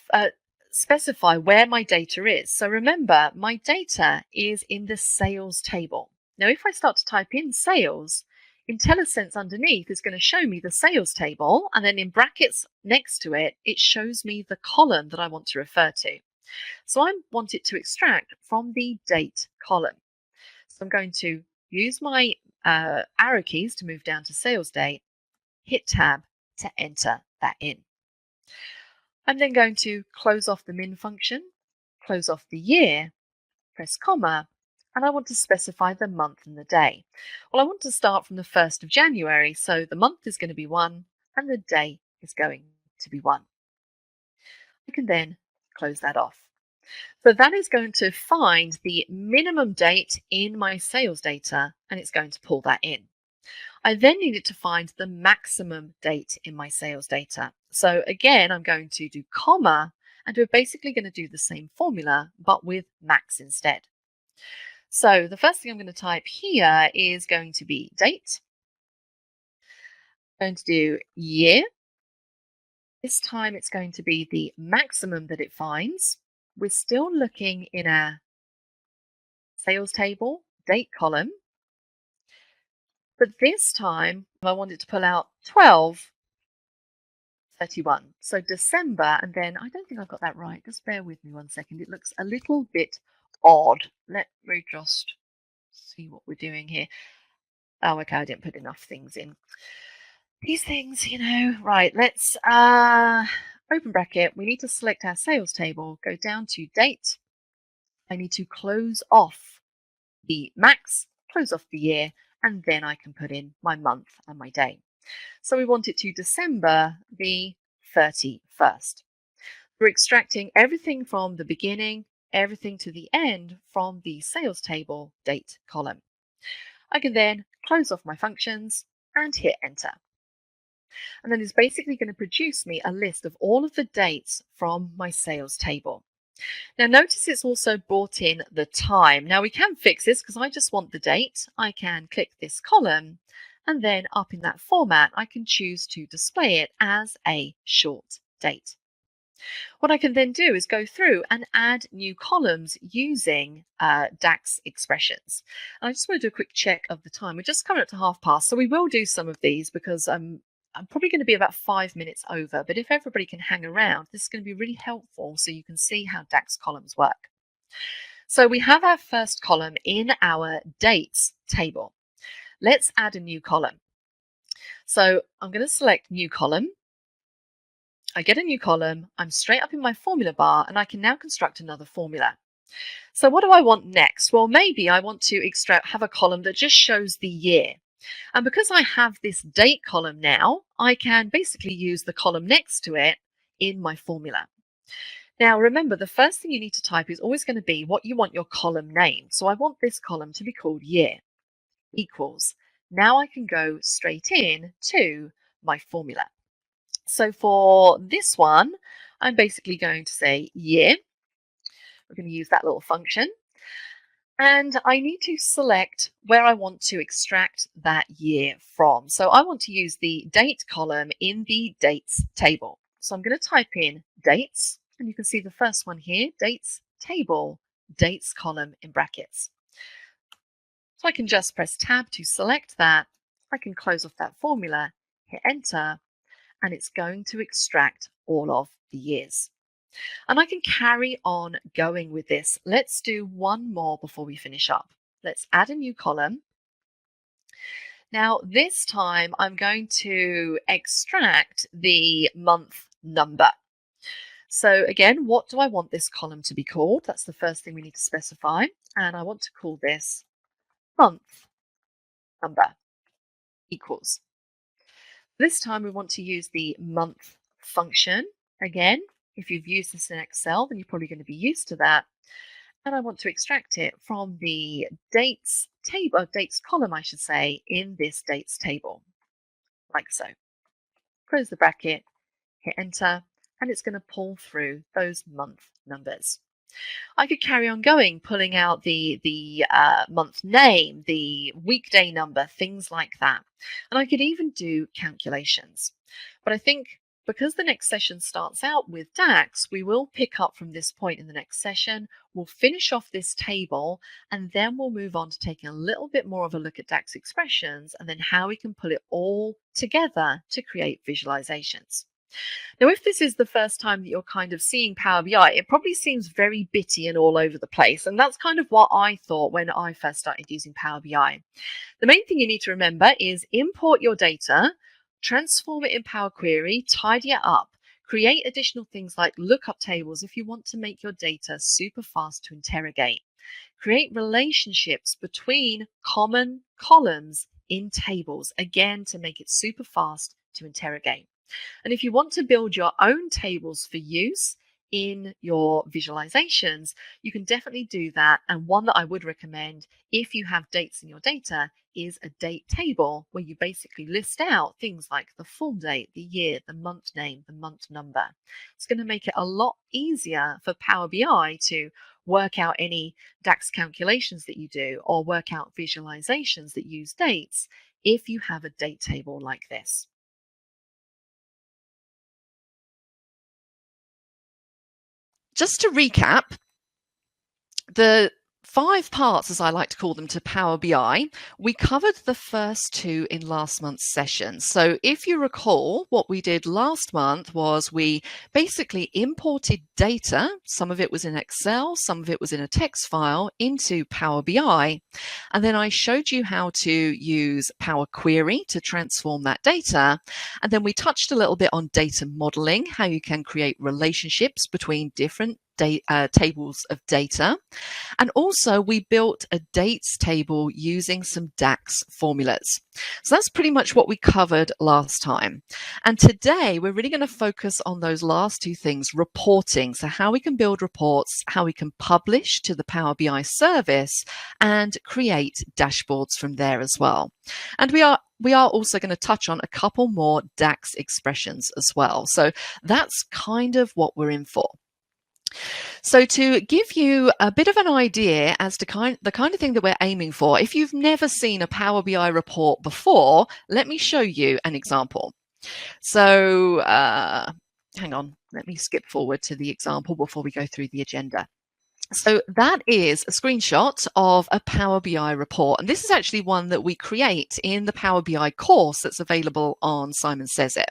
C: specify where my data is. So remember, my data is in the sales table. Now, if I start to type in sales, IntelliSense underneath is going to show me the sales table, and then in brackets next to it, it shows me the column that I want to refer to. So I want it to extract from the date column. So I'm going to use my arrow keys to move down to sales date, hit tab to enter that in. I'm then going to close off the min function, close off the year, press comma, and I want to specify the month and the day. Well, I want to start from the 1st of January, so the month is going to be 1 and the day is going to be 1. I can then close that off. So that is going to find the minimum date in my sales data, and it's going to pull that in. I then needed to find the maximum date in my sales data. So again, I'm going to do comma, and we're basically going to do the same formula, but with max instead. So the first thing I'm going to type here is going to be date. I'm going to do year. This time it's going to be the maximum that it finds. We're still looking in our sales table, date column. But this time I wanted to pull out 12/31. So December, and then I don't think I've got that right. Just bear with me one second. It looks a little bit odd. Let me just see what we're doing here. Oh, okay, I didn't put enough things in. These things, right, let's open bracket. We need to select our sales table, go down to date. I need to close off the max, close off the year, and then I can put in my month and my day. So we want it to December the 31st. We're extracting everything from the beginning, everything to the end from the sales table date column. I can then close off my functions and hit enter. And then it's basically going to produce me a list of all of the dates from my sales table. Now notice it's also brought in the time. Now we can fix this because I just want the date. I can click this column, and then up in that format I can choose to display it as a short date. What I can then do is go through and add new columns using DAX Expressions. And I just want to do a quick check of the time. We're just coming up to past, so we will do some of these because I'm probably going to be about 5 minutes over, but if everybody can hang around, this is going to be really helpful so you can see how DAX columns work. So we have our first column in our dates table. Let's add a new column. So I'm going to select new column. I get a new column, I'm straight up in my formula bar, and I can now construct another formula. So what do I want next? Well, maybe I want to have a column that just shows the year. And because I have this date column now, I can basically use the column next to it in my formula. Now, remember, the first thing you need to type is always going to be what you want your column name. So I want this column to be called year equals. Now I can go straight in to my formula. So for this one, I'm basically going to say year. We're going to use that little function. And I need to select where I want to extract that year from. So I want to use the date column in the dates table. So I'm going to type in dates, and you can see the first one here, dates table, dates column in brackets. So I can just press tab to select that. I can close off that formula, hit enter, and it's going to extract all of the years. And I can carry on going with this. Let's do one more before we finish up. Let's add a new column. Now, this time I'm going to extract the month number. So again, what do I want this column to be called? That's the first thing we need to specify. And I want to call this month number equals. This time we want to use the month function. Again, if you've used this in Excel, then you're probably going to be used to that. And I want to extract it from the dates table, dates column, I should say, in this dates table, like so. Close the bracket, hit enter, and it's going to pull through those month numbers. I could carry on going, pulling out the month name, the weekday number, things like that. And I could even do calculations. But I think because the next session starts out with DAX, we will pick up from this point in the next session. We'll finish off this table, and then we'll move on to taking a little bit more of a look at DAX expressions and then how we can pull it all together to create visualizations. Now, if this is the first time that you're kind of seeing Power BI, it probably seems very bitty and all over the place. And that's kind of what I thought when I first started using Power BI. The main thing you need to remember is import your data, transform it in Power Query, tidy it up, create additional things like lookup tables if you want to make your data super fast to interrogate. Create relationships between common columns in tables, again, to make it super fast to interrogate. And if you want to build your own tables for use in your visualizations, you can definitely do that. And one that I would recommend if you have dates in your data is a date table where you basically list out things like the full date, the year, the month name, the month number. It's going to make it a lot easier for Power BI to work out any DAX calculations that you do or work out visualizations that use dates if you have a date table like this. Just to recap, the 5 parts, as I like to call them, to Power BI. We covered the first 2 in last month's session. So if you recall, what we did last month was we basically imported data. Some of it was in Excel, some of it was in a text file, into Power BI. And then I showed you how to use Power Query to transform that data. And then we touched a little bit on data modeling, how you can create relationships between different tables of data. And also we built a dates table using some DAX formulas. So that's pretty much what we covered last time. And today we're really going to focus on those last 2 things, reporting. So how we can build reports, how we can publish to the Power BI service, and create dashboards from there as well. And we are also going to touch on a couple more DAX expressions as well. So that's kind of what we're in for. So to give you a bit of an idea as to the kind of thing that we're aiming for, if you've never seen a Power BI report before, let me show you an example. So hang on, let me skip forward to the example before we go through the agenda. So that is a screenshot of a Power BI report. And this is actually one that we create in the Power BI course that's available on Simon Says It.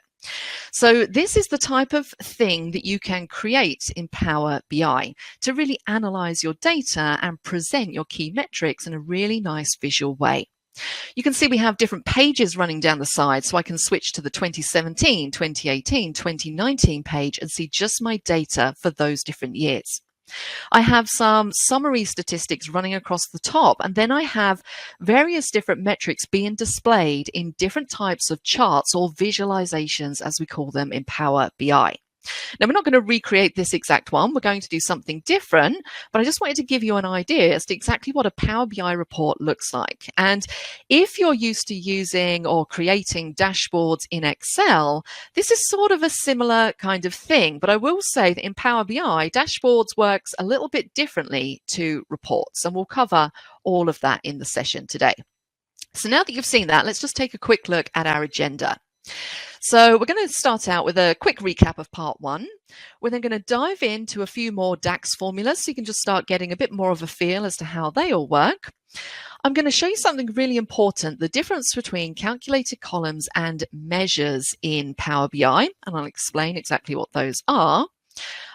C: So this is the type of thing that you can create in Power BI to really analyze your data and present your key metrics in a really nice visual way. You can see we have different pages running down the side, so I can switch to the 2017, 2018, 2019 page and see just my data for those different years. I have some summary statistics running across the top, and then I have various different metrics being displayed in different types of charts or visualizations, as we call them in Power BI. Now, we're not going to recreate this exact one. We're going to do something different, but I just wanted to give you an idea as to exactly what a Power BI report looks like. And if you're used to using or creating dashboards in Excel, this is sort of a similar kind of thing. But I will say that in Power BI, dashboards works a little bit differently to reports, and we'll cover all of that in the session today. So now that you've seen that, let's just take a quick look at our agenda. So we're going to start out with a quick recap of part 1. We're then going to dive into a few more DAX formulas so you can just start getting a bit more of a feel as to how they all work. I'm going to show you something really important, the difference between calculated columns and measures in Power BI, and I'll explain exactly what those are.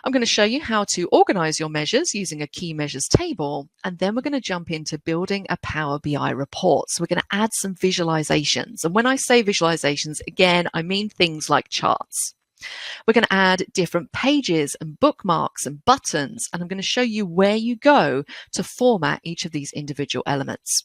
C: I'm going to show you how to organize your measures using a key measures table, and then we're going to jump into building a Power BI report. So we're going to add some visualizations. And when I say visualizations, again, I mean things like charts. We're going to add different pages and bookmarks and buttons, and I'm going to show you where you go to format each of these individual elements.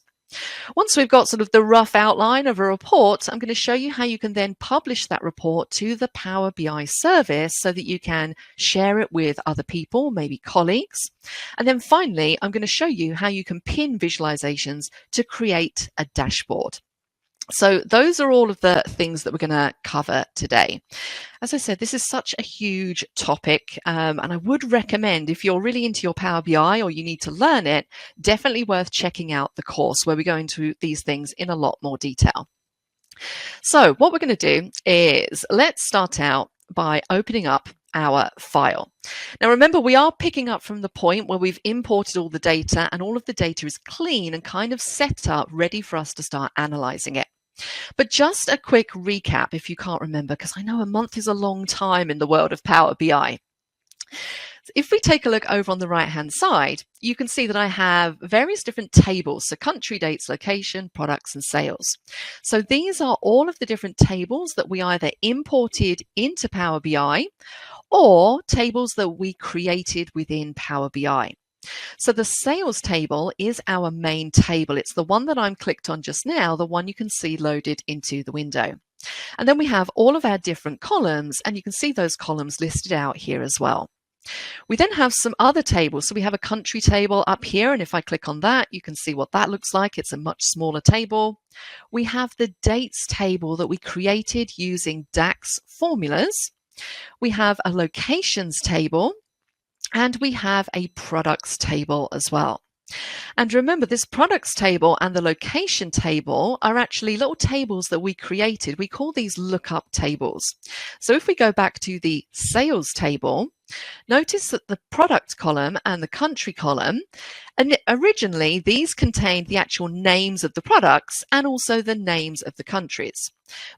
C: Once we've got sort of the rough outline of a report, I'm going to show you how you can then publish that report to the Power BI service so that you can share it with other people, maybe colleagues. And then finally, I'm going to show you how you can pin visualizations to create a dashboard. So those are all of the things that we're going to cover today. As I said, this is such a huge topic, and I would recommend, if you're really into your Power BI or you need to learn it, definitely worth checking out the course where we go into these things in a lot more detail. So what we're going to do is let's start out by opening up our file. Now remember, we are picking up from the point where we've imported all the data and all of the data is clean and kind of set up, ready for us to start analyzing it. But just a quick recap if you can't remember, because I know a month is a long time in the world of Power BI. If we take a look over on the right-hand side, you can see that I have various different tables, so country, dates, location, products, and sales. So these are all of the different tables that we either imported into Power BI or tables that we created within Power BI. So the sales table is our main table. It's the one that I'm clicked on just now, the one you can see loaded into the window. And then we have all of our different columns, and you can see those columns listed out here as well. We then have some other tables. So we have a country table up here, and if I click on that, you can see what that looks like. It's a much smaller table. We have the dates table that we created using DAX formulas. We have a locations table, and we have a products table as well. And remember, this products table and the location table are actually little tables that we created. We call these lookup tables. So if we go back to the sales table, Notice that the product column and the country column, and originally these contained the actual names of the products and also the names of the countries.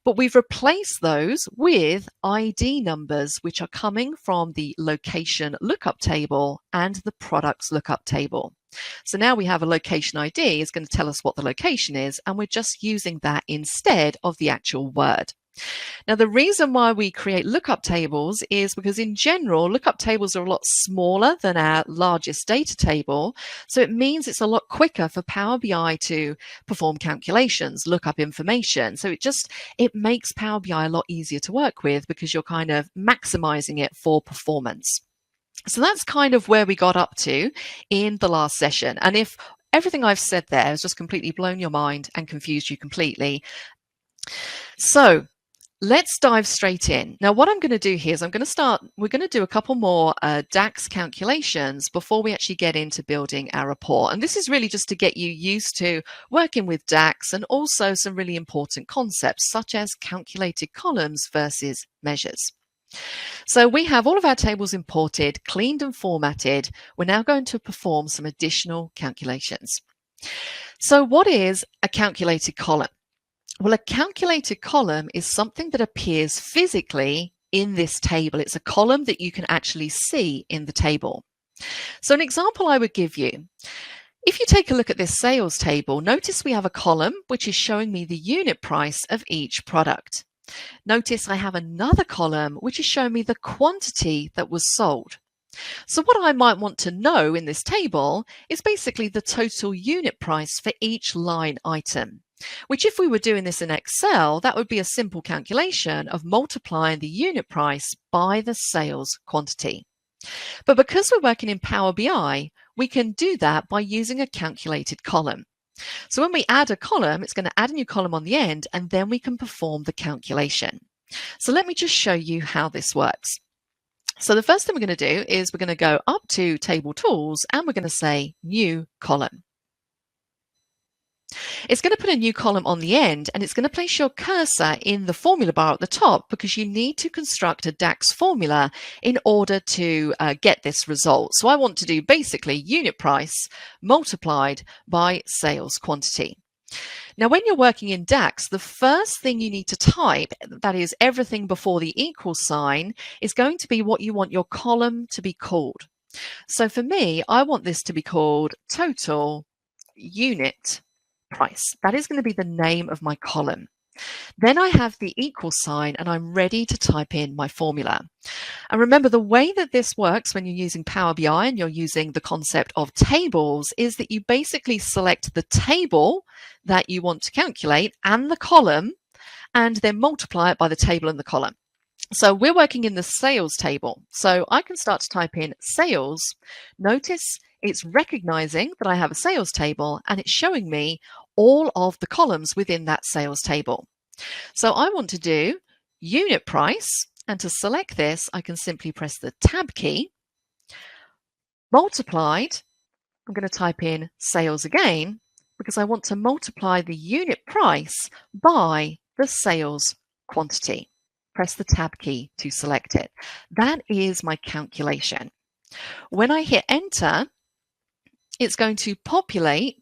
C: But we've replaced those with ID numbers, which are coming from the location lookup table and the products lookup table. So now we have a location ID is going to tell us what the location is, and we're just using that instead of the actual word. Now, the reason why we create lookup tables is because in general, lookup tables are a lot smaller than our largest data table. So it means it's a lot quicker for Power BI to perform calculations, look up information. So it makes Power BI a lot easier to work with because you're kind of maximizing it for performance. So that's kind of where we got up to in the last session. And if everything I've said there has just completely blown your mind and confused you completely, let's dive straight in. Now, what I'm going to do here is we're going to do a couple more DAX calculations before we actually get into building our report. And this is really just to get you used to working with DAX and also some really important concepts such as calculated columns versus measures. So we have all of our tables imported, cleaned and formatted. We're now going to perform some additional calculations. So what is a calculated column? Well, a calculated column is something that appears physically in this table. It's a column that you can actually see in the table. So an example I would give you, if you take a look at this sales table, notice we have a column which is showing me the unit price of each product. Notice I have another column which is showing me the quantity that was sold. So what I might want to know in this table is basically the total unit price for each line item, which if we were doing this in Excel, that would be a simple calculation of multiplying the unit price by the sales quantity. But because we're working in Power BI, we can do that by using a calculated column. So when we add a column, it's going to add a new column on the end, and then we can perform the calculation. So let me just show you how this works. So the first thing we're going to do is we're going to go up to Table Tools, and we're going to say New Column. It's going to put a new column on the end, and it's going to place your cursor in the formula bar at the top because you need to construct a DAX formula in order to get this result. So I want to do basically unit price multiplied by sales quantity. Now, when you're working in DAX, the first thing you need to type, that is everything before the equal sign, is going to be what you want your column to be called. So for me, I want this to be called total unit price. That is going to be the name of my column. Then I have the equal sign and I'm ready to type in my formula. And remember, the way that this works when you're using Power BI and you're using the concept of tables is that you basically select the table that you want to calculate and the column, and then multiply it by the table and the column. So we're working in the sales table. So I can start to type in sales. Notice it's recognizing that I have a sales table and it's showing me all of the columns within that sales table. So I want to do unit price, and to select this, I can simply press the Tab key. Multiplied, I'm going to type in sales again because I want to multiply the unit price by the sales quantity. Press the Tab key to select it. That is my calculation. When I hit Enter, it's going to populate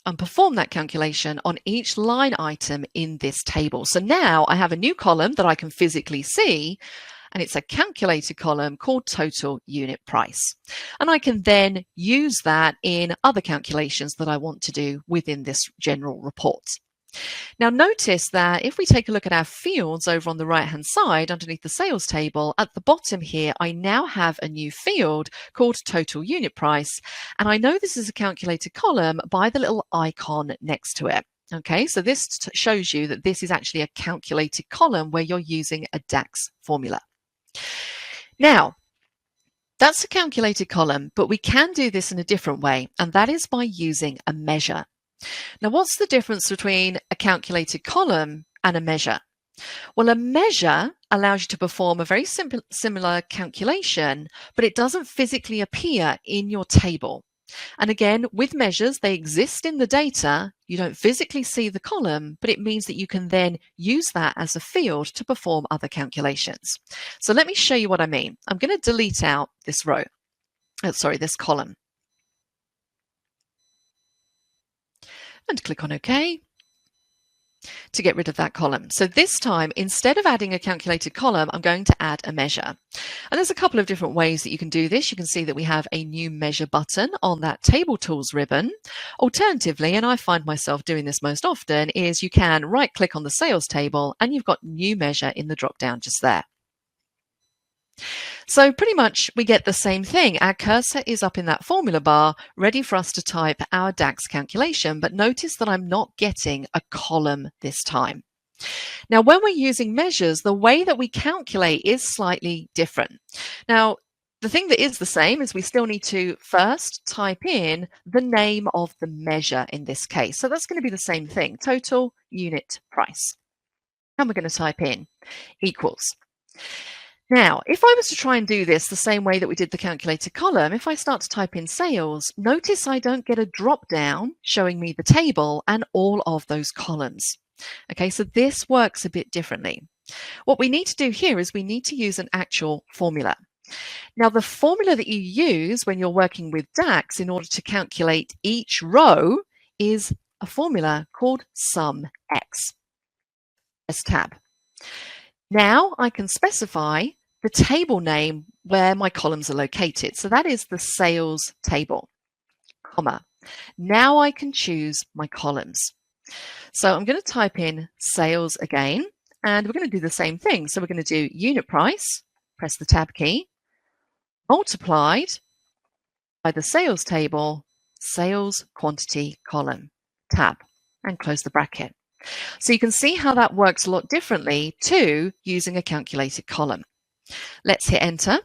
C: and perform that calculation on each line item in this table. So now I have a new column that I can physically see, and it's a calculated column called total unit price. And I can then use that in other calculations that I want to do within this general report. Now notice that if we take a look at our fields over on the right hand side underneath the sales table, at the bottom here I now have a new field called total unit price, and I know this is a calculated column by the little icon next to it. Okay, so this shows you that this is actually a calculated column where you're using a DAX formula. Now that's a calculated column, but we can do this in a different way, and that is by using a measure. Now, what's the difference between a calculated column and a measure? Well, a measure allows you to perform a very similar calculation, but it doesn't physically appear in your table. And again, with measures, they exist in the data. You don't physically see the column, but it means that you can then use that as a field to perform other calculations. So let me show you what I mean. I'm going to delete out this this column. And click on OK to get rid of that column. So this time, instead of adding a calculated column, I'm going to add a measure. And there's a couple of different ways that you can do this. You can see that we have a new measure button on that table tools ribbon. Alternatively, and I find myself doing this most often, is you can right click on the sales table and you've got new measure in the drop down just there. So pretty much we get the same thing. Our cursor is up in that formula bar, ready for us to type our DAX calculation, but notice that I'm not getting a column this time. Now, when we're using measures, the way that we calculate is slightly different. Now, the thing that is the same is we still need to first type in the name of the measure in this case. So that's going to be the same thing, total unit price. And we're going to type in equals. Now, if I was to try and do this the same way that we did the calculated column, if I start to type in sales, notice I don't get a drop down showing me the table and all of those columns. Okay, so this works a bit differently. What we need to do here is we need to use an actual formula. Now, the formula that you use when you're working with DAX in order to calculate each row is a formula called SUMX. Press tab. Now I can specify the table name where my columns are located. So that is the sales table, comma. Now I can choose my columns. So I'm going to type in sales again, and we're going to do the same thing. So we're going to do unit price, press the tab key, multiplied by the sales table, sales quantity column, tab, and close the bracket. So you can see how that works a lot differently to using a calculated column. Let's hit enter.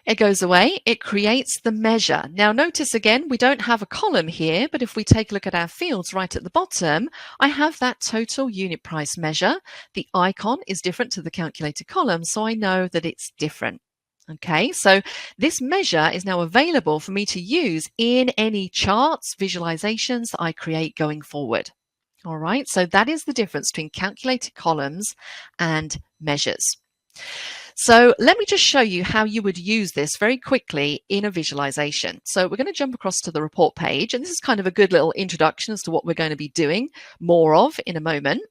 C: It goes away. It creates the measure. Now notice again, we don't have a column here, but if we take a look at our fields right at the bottom, I have that total unit price measure. The icon is different to the calculated column, so I know that it's different. Okay, so this measure is now available for me to use in any charts, visualizations that I create going forward. All right, so that is the difference between calculated columns and measures. So let me just show you how you would use this very quickly in a visualization. So we're going to jump across to the report page, and this is kind of a good little introduction as to what we're going to be doing more of in a moment.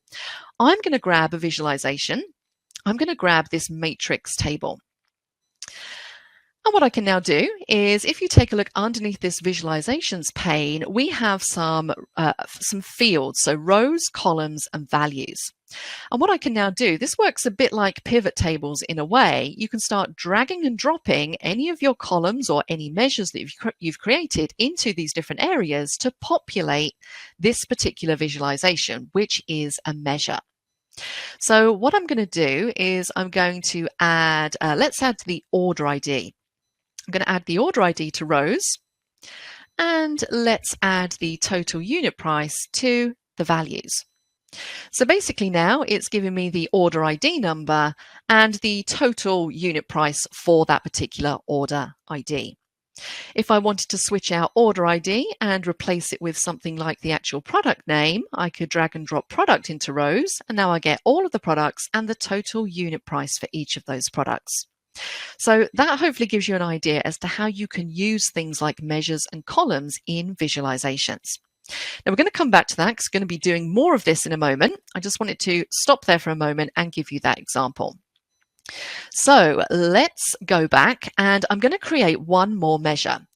C: I'm going to grab a visualization. I'm going to grab this matrix table. And what I can now do is, if you take a look underneath this visualizations pane, we have some fields, so rows, columns, and values. And what I can now do, this works a bit like pivot tables in a way. You can start dragging and dropping any of your columns or any measures that you've created into these different areas to populate this particular visualization, which is a measure. So what I'm going to do is I'm going to add, let's add the order ID. I'm going to add the order ID to rows, and let's add the total unit price to the values. So basically now it's giving me the order ID number and the total unit price for that particular order ID. If I wanted to switch out order ID and replace it with something like the actual product name, I could drag and drop product into rows, and now I get all of the products and the total unit price for each of those products. So that hopefully gives you an idea as to how you can use things like measures and columns in visualizations. Now we're going to come back to that because we're going to be doing more of this in a moment. I just wanted to stop there for a moment and give you that example. So let's go back, and I'm going to create one more measure.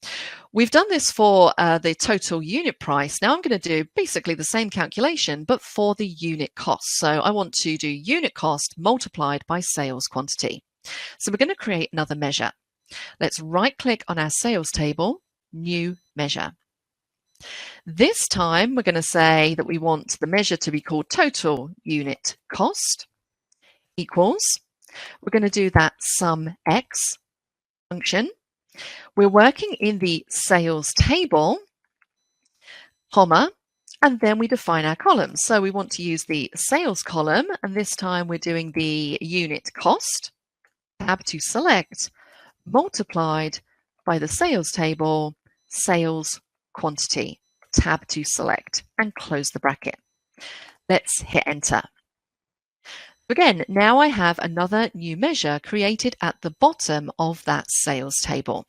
C: We've done this for the total unit price. Now I'm going to do basically the same calculation, but for the unit cost. So I want to do unit cost multiplied by sales quantity. So we're going to create another measure. Let's right click on our sales table, new measure. This time we're going to say that we want the measure to be called total unit cost equals. We're going to do that SUMX function. We're working in the sales table, comma, and then we define our columns. So we want to use the sales column, and this time we're doing the unit cost. Tab to select, multiplied by the sales table, sales quantity, tab to select, and close the bracket. Let's hit enter. Again, now I have another new measure created at the bottom of that sales table.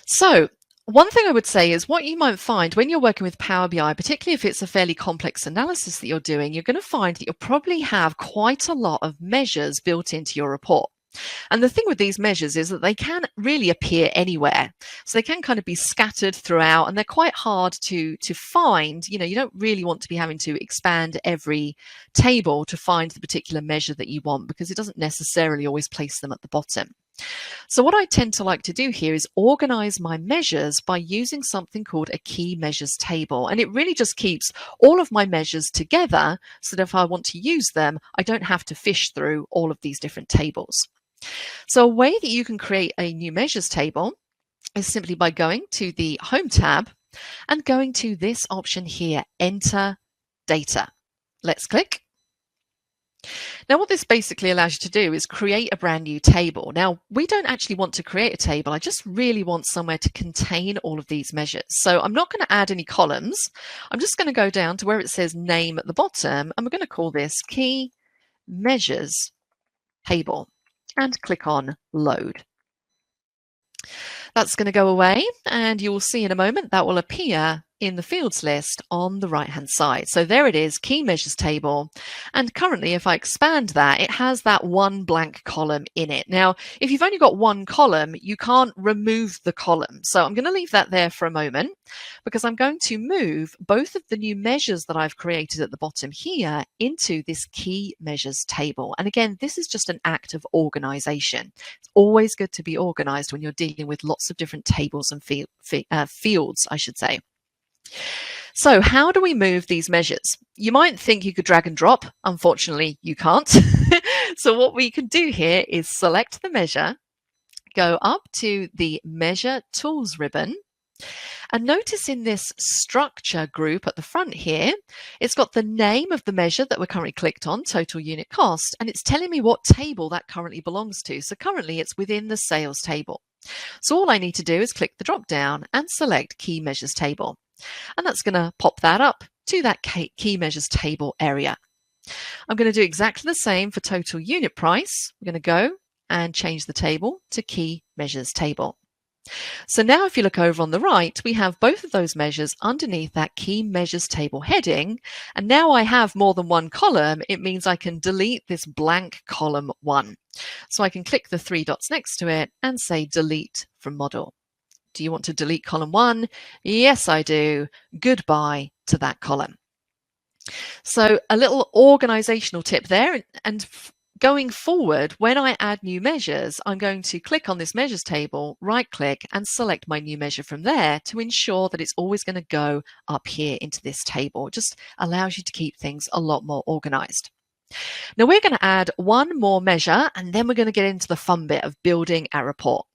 C: So one thing I would say is what you might find when you're working with Power BI, particularly if it's a fairly complex analysis that you're doing, you're going to find that you'll probably have quite a lot of measures built into your report. And the thing with these measures is that they can really appear anywhere. So they can kind of be scattered throughout, and they're quite hard to find. You know, you don't really want to be having to expand every table to find the particular measure that you want, because it doesn't necessarily always place them at the bottom. So what I tend to like to do here is organize my measures by using something called a key measures table. And it really just keeps all of my measures together so that if I want to use them, I don't have to fish through all of these different tables. So a way that you can create a new measures table is simply by going to the Home tab and going to this option here, Enter Data. Let's click. Now what this basically allows you to do is create a brand new table. Now we don't actually want to create a table. I just really want somewhere to contain all of these measures. So I'm not going to add any columns. I'm just going to go down to where it says name at the bottom, and we're going to call this Key Measures Table, and click on Load. That's going to go away, and you will see in a moment that will appear in the fields list on the right hand side. So there it is, key measures table. And currently, if I expand that, it has that one blank column in it. Now, if you've only got one column, you can't remove the column. So I'm going to leave that there for a moment, because I'm going to move both of the new measures that I've created at the bottom here into this key measures table. And again, this is just an act of organization. It's always good to be organized when you're dealing with lots of different tables and fields, I should say. So how do we move these measures? You might think you could drag and drop. Unfortunately, you can't. So what we can do here is select the measure, go up to the Measure Tools ribbon, and notice in this structure group at the front here, it's got the name of the measure that we're currently clicked on, total unit cost, and it's telling me what table that currently belongs to. So currently it's within the sales table. So all I need to do is click the drop down and select Key Measures Table. And that's going to pop that up to that key measures table area. I'm going to do exactly the same for total unit price. We're going to go and change the table to key measures table. So now if you look over on the right, we have both of those measures underneath that key measures table heading. And now I have more than one column. It means I can delete this blank column 1. So I can click the 3 dots next to it and say delete from model. Do you want to delete column 1? Yes, I do. Goodbye to that column. So a little organizational tip there. And going forward, when I add new measures, I'm going to click on this measures table, right click, and select my new measure from there to ensure that it's always going to go up here into this table. It just allows you to keep things a lot more organized. Now we're going to add one more measure, and then we're going to get into the fun bit of building our report.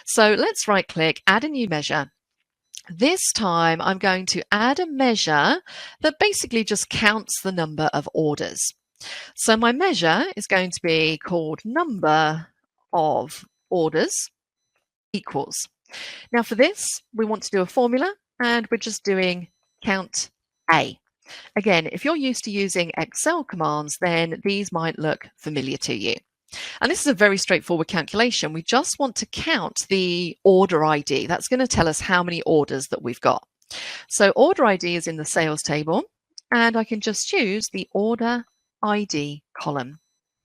C: So let's right click, add a new measure. This time I'm going to add a measure that basically just counts the number of orders. So my measure is going to be called number of orders equals. Now for this, we want to do a formula, and we're just doing count A. Again, if you're used to using Excel commands, then these might look familiar to you. And this is a very straightforward calculation. We just want to count the order ID. That's going to tell us how many orders that we've got. So order ID is in the sales table, and I can just choose the order ID column.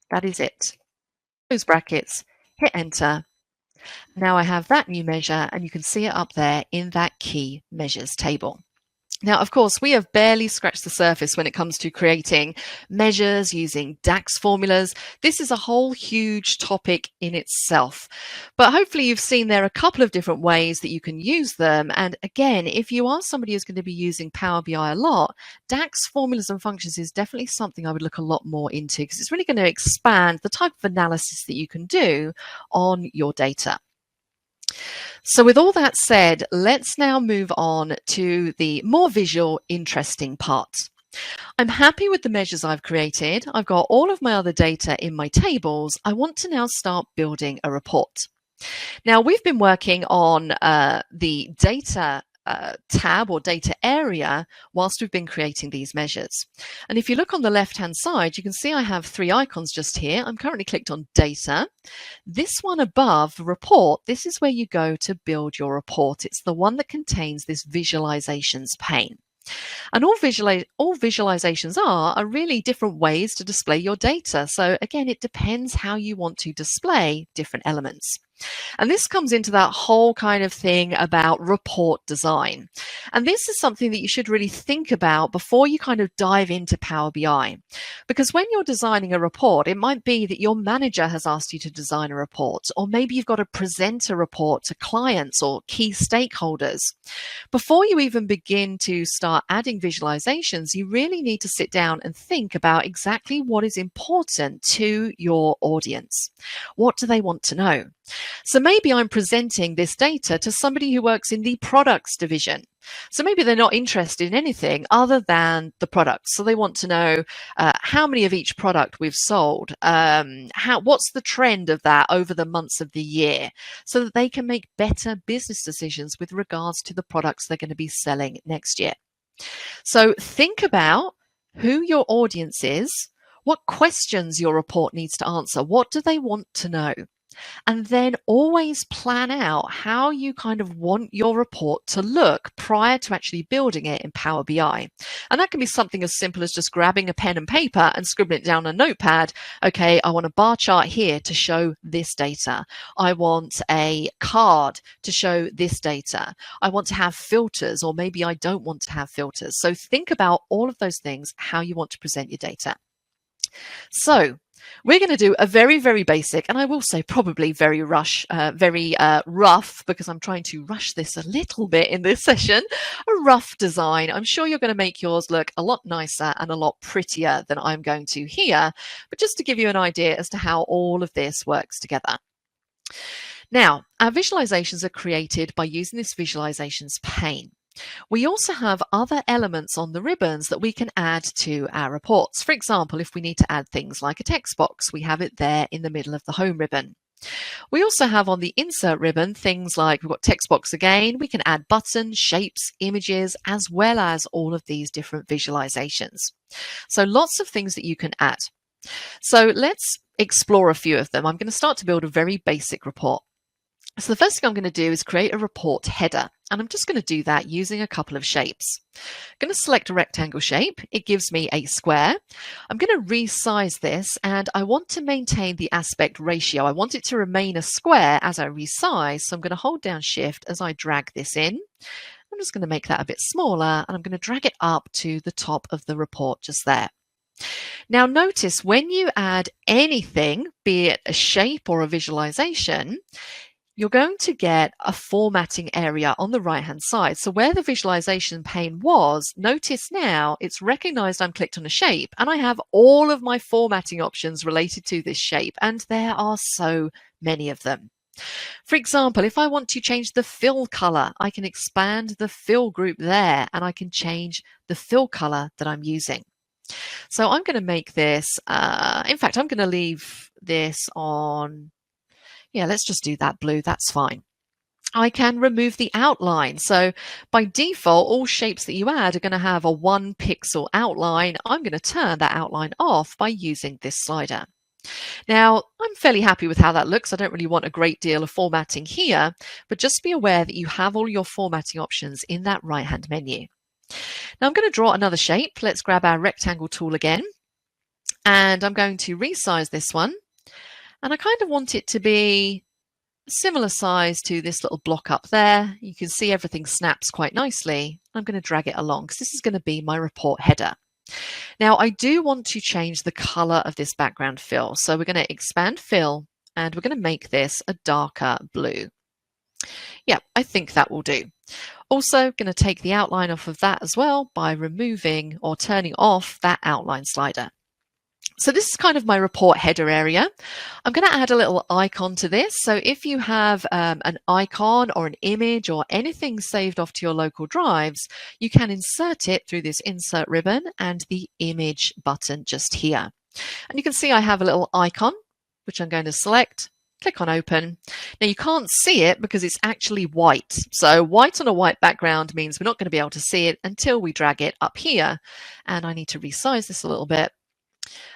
C: That is it. Close brackets, hit enter. Now I have that new measure, and you can see it up there in that key measures table. Now, of course, we have barely scratched the surface when it comes to creating measures using DAX formulas. This is a whole huge topic in itself. But hopefully you've seen there are a couple of different ways that you can use them. And again, if you are somebody who's going to be using Power BI a lot, DAX formulas and functions is definitely something I would look a lot more into, because it's really going to expand the type of analysis that you can do on your data. So with all that said, let's now move on to the more visual, interesting parts. I'm happy with the measures I've created. I've got all of my other data in my tables. I want to now start building a report. Now, we've been working on the data tab or data area whilst we've been creating these measures. And if you look on the left-hand side, you can see I have 3 icons just here. I'm currently clicked on data. This one above, report, this is where you go to build your report. It's the one that contains this visualizations pane. And all visualizations are really different ways to display your data. So again, it depends how you want to display different elements. And this comes into that whole kind of thing about report design. And this is something that you should really think about before you kind of dive into Power BI. Because when you're designing a report, it might be that your manager has asked you to design a report, or maybe you've got to present a report to clients or key stakeholders. Before you even begin to start adding visualizations, you really need to sit down and think about exactly what is important to your audience. What do they want to know? So maybe I'm presenting this data to somebody who works in the products division. So maybe they're not interested in anything other than the products. So they want to know how many of each product we've sold, what's the trend of that over the months of the year, so that they can make better business decisions with regards to the products they're going to be selling next year. So think about who your audience is, what questions your report needs to answer, what do they want to know? And then always plan out how you kind of want your report to look prior to actually building it in Power BI. And that can be something as simple as just grabbing a pen and paper and scribbling it down on a notepad. Okay, I want a bar chart here to show this data. I want a card to show this data. I want to have filters, or maybe I don't want to have filters. So think about all of those things, how you want to present your data. So we're going to do a very, very basic, and I will say probably very rough, because I'm trying to rush this a little bit in this session, a rough design. I'm sure you're going to make yours look a lot nicer and a lot prettier than I'm going to here, but just to give you an idea as to how all of this works together. Now, our visualizations are created by using this visualizations pane. We also have other elements on the ribbons that we can add to our reports. For example, if we need to add things like a text box, we have it there in the middle of the home ribbon. We also have on the insert ribbon things like we've got text box again. We can add buttons, shapes, images, as well as all of these different visualizations. So lots of things that you can add. So let's explore a few of them. I'm going to start to build a very basic report. So the first thing I'm going to do is create a report header, and I'm just going to do that using a couple of shapes. I'm going to select a rectangle shape. It gives me a square. I'm going to resize this, and I want to maintain the aspect ratio. I want it to remain a square as I resize, so I'm going to hold down Shift as I drag this in. I'm just going to make that a bit smaller, and I'm going to drag it up to the top of the report just there. Now notice when you add anything, be it a shape or a visualization, you're going to get a formatting area on the right-hand side. So where the visualization pane was, notice now it's recognized I'm clicked on a shape, and I have all of my formatting options related to this shape, and there are so many of them. For example, if I want to change the fill color, I can expand the fill group there, and I can change the fill color that I'm using. So I'm going to make this, in fact, I'm going to leave this on, yeah, let's just do that blue. That's fine. I can remove the outline. So by default, all shapes that you add are going to have a 1 pixel outline. I'm going to turn that outline off by using this slider. Now, I'm fairly happy with how that looks. I don't really want a great deal of formatting here, but just be aware that you have all your formatting options in that right-hand menu. Now I'm going to draw another shape. Let's grab our rectangle tool again, and I'm going to resize this one. And I kind of want it to be a similar size to this little block up there. You can see everything snaps quite nicely. I'm going to drag it along because this is going to be my report header. Now I do want to change the color of this background fill. So we're going to expand fill, and we're going to make this a darker blue. Yeah, I think that will do. Also going to take the outline off of that as well by removing or turning off that outline slider. So this is kind of my report header area. I'm going to add a little icon to this. So if you have an icon or an image or anything saved off to your local drives, you can insert it through this insert ribbon and the image button just here. And you can see I have a little icon, which I'm going to select Click on open. Now you can't see it because it's actually white. So white on a white background means we're not going to be able to see it until we drag it up here. And I need to resize this a little bit.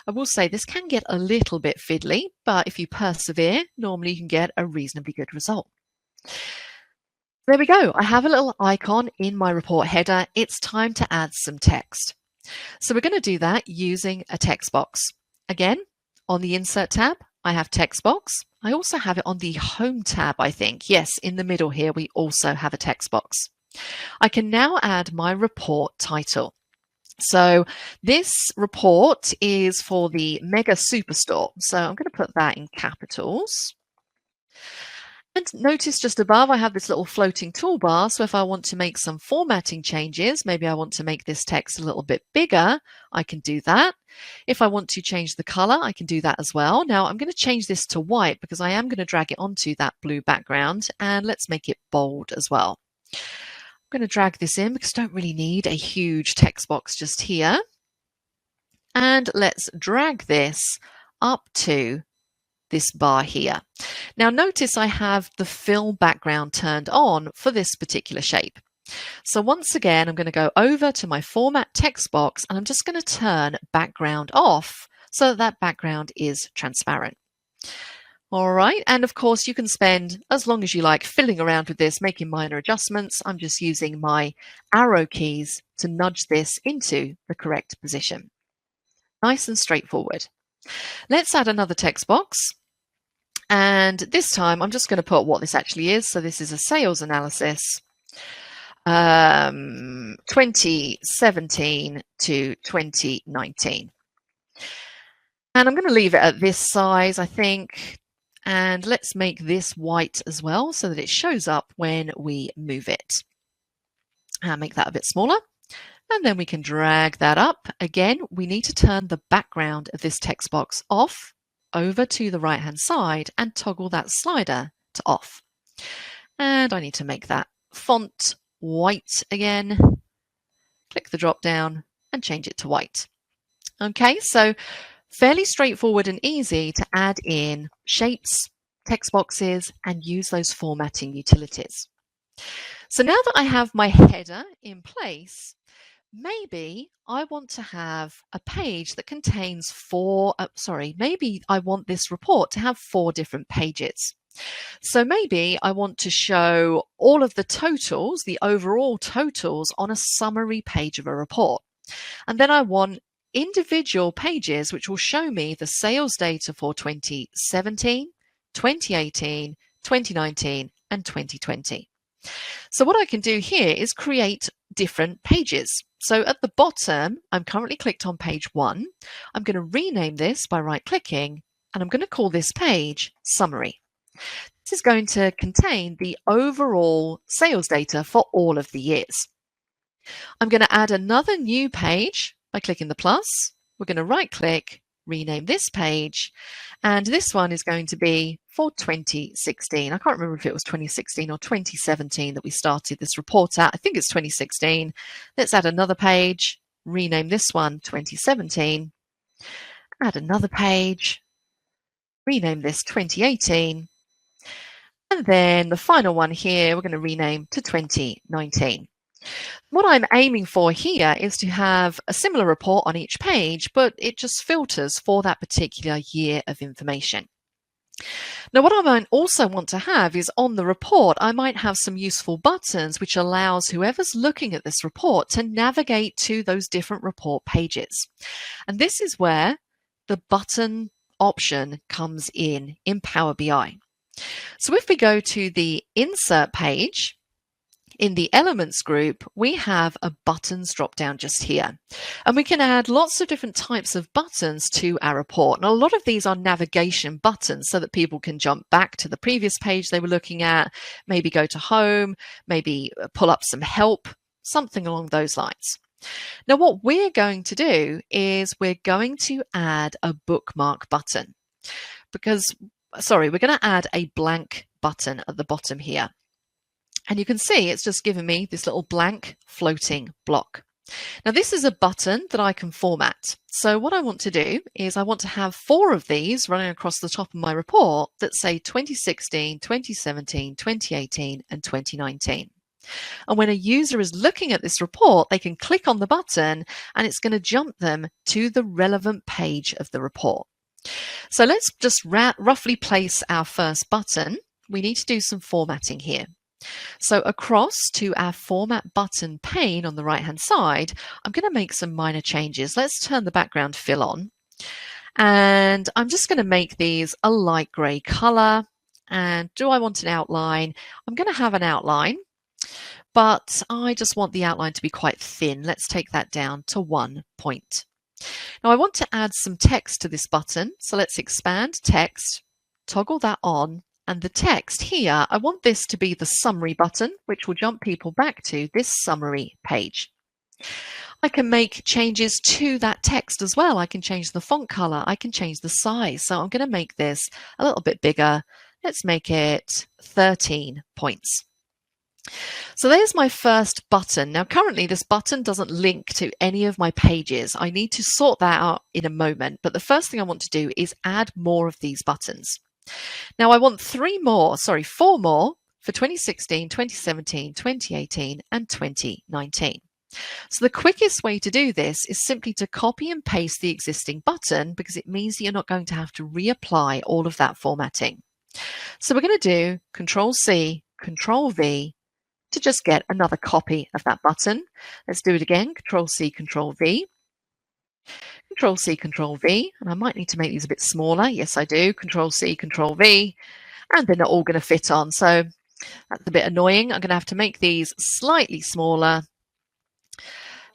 C: I will say this can get a little bit fiddly, but if you persevere, normally you can get a reasonably good result. There we go. I have a little icon in my report header. It's time to add some text. So we're going to do that using a text box. Again, on the Insert tab, I have text box. I also have it on the Home tab, I think. Yes, in the middle here, we also have a text box. I can now add my report title. So this report is for the Mega Superstore. So I'm going to put that in capitals. And notice just above, I have this little floating toolbar. So if I want to make some formatting changes, maybe I want to make this text a little bit bigger, I can do that. If I want to change the color, I can do that as well. Now I'm going to change this to white because I am going to drag it onto that blue background, and let's make it bold as well. I'm going to drag this in because I don't really need a huge text box just here. And let's drag this up to this bar here. Now notice I have the fill background turned on for this particular shape. So once again, I'm going to go over to my format text box and I'm just going to turn background off so that that background is transparent. All right, and of course you can spend as long as you like fiddling around with this, making minor adjustments. I'm just using my arrow keys to nudge this into the correct position. Nice and straightforward. Let's add another text box. And this time I'm just going to put what this actually is. So this is a sales analysis, 2017 to 2019. And I'm going to leave it at this size, I think. And let's make this white as well so that it shows up when we move it. And make that a bit smaller. And then we can drag that up. Again, we need to turn the background of this text box off over to the right hand side and toggle that slider to off. And I need to make that font white again. Click the drop down and change it to white. Okay, so fairly straightforward and easy to add in shapes, text boxes, and use those formatting utilities. So now that I have my header in place, maybe I want to have a page that contains maybe I want this report to have 4 different pages. So maybe I want to show all of the totals, the overall totals, on a summary page of a report. And then I want individual pages which will show me the sales data for 2017, 2018, 2019, and 2020. So what I can do here is create different pages. So at the bottom, I'm currently clicked on page 1. I'm going to rename this by right-clicking, and I'm going to call this page Summary. This is going to contain the overall sales data for all of the years. I'm going to add another new page by clicking the plus. We're going to right-click, rename this page, and this one is going to be for 2016. I can't remember if it was 2016 or 2017 that we started this report at. I think it's 2016. Let's add another page, rename this one 2017, add another page, rename this 2018, and then the final one here we're going to rename to 2019. What I'm aiming for here is to have a similar report on each page, but it just filters for that particular year of information. Now, what I might also want to have is on the report, I might have some useful buttons which allows whoever's looking at this report to navigate to those different report pages. And this is where the button option comes in Power BI. So if we go to the Insert page, in the Elements group, we have a buttons drop down just here. And we can add lots of different types of buttons to our report. And a lot of these are navigation buttons so that people can jump back to the previous page they were looking at, maybe go to home, maybe pull up some help, something along those lines. Now, what we're going to do is we're going to add a bookmark button we're going to add a blank button at the bottom here. And you can see it's just given me this little blank floating block. Now this is a button that I can format. So what I want to do is I want to have 4 of these running across the top of my report that say 2016, 2017, 2018 and 2019. And when a user is looking at this report, they can click on the button and it's going to jump them to the relevant page of the report. So let's just roughly place our first button. We need to do some formatting here. So across to our format button pane on the right hand side, I'm going to make some minor changes. Let's turn the background fill on. And I'm just going to make these a light grey colour. And do I want an outline? I'm going to have an outline, but I just want the outline to be quite thin. Let's take that down to 1 point. Now I want to add some text to this button. So let's expand text, toggle that on. And the text here, I want this to be the summary button, which will jump people back to this summary page. I can make changes to that text as well. I can change the font color. I can change the size. So I'm going to make this a little bit bigger. Let's make it 13 points. So there's my first button. Now currently this button doesn't link to any of my pages. I need to sort that out in a moment. But the first thing I want to do is add more of these buttons. Now I want 4 more for 2016, 2017, 2018 and 2019. So the quickest way to do this is simply to copy and paste the existing button because it means that you're not going to have to reapply all of that formatting. So we're going to do Control-C, Control-V to just get another copy of that button. Let's do it again, Control-C, Control-V. Control-C, Control-V, and I might need to make these a bit smaller. Yes, I do. Control-C, Control-V, and they're not all going to fit on. So that's a bit annoying. I'm going to have to make these slightly smaller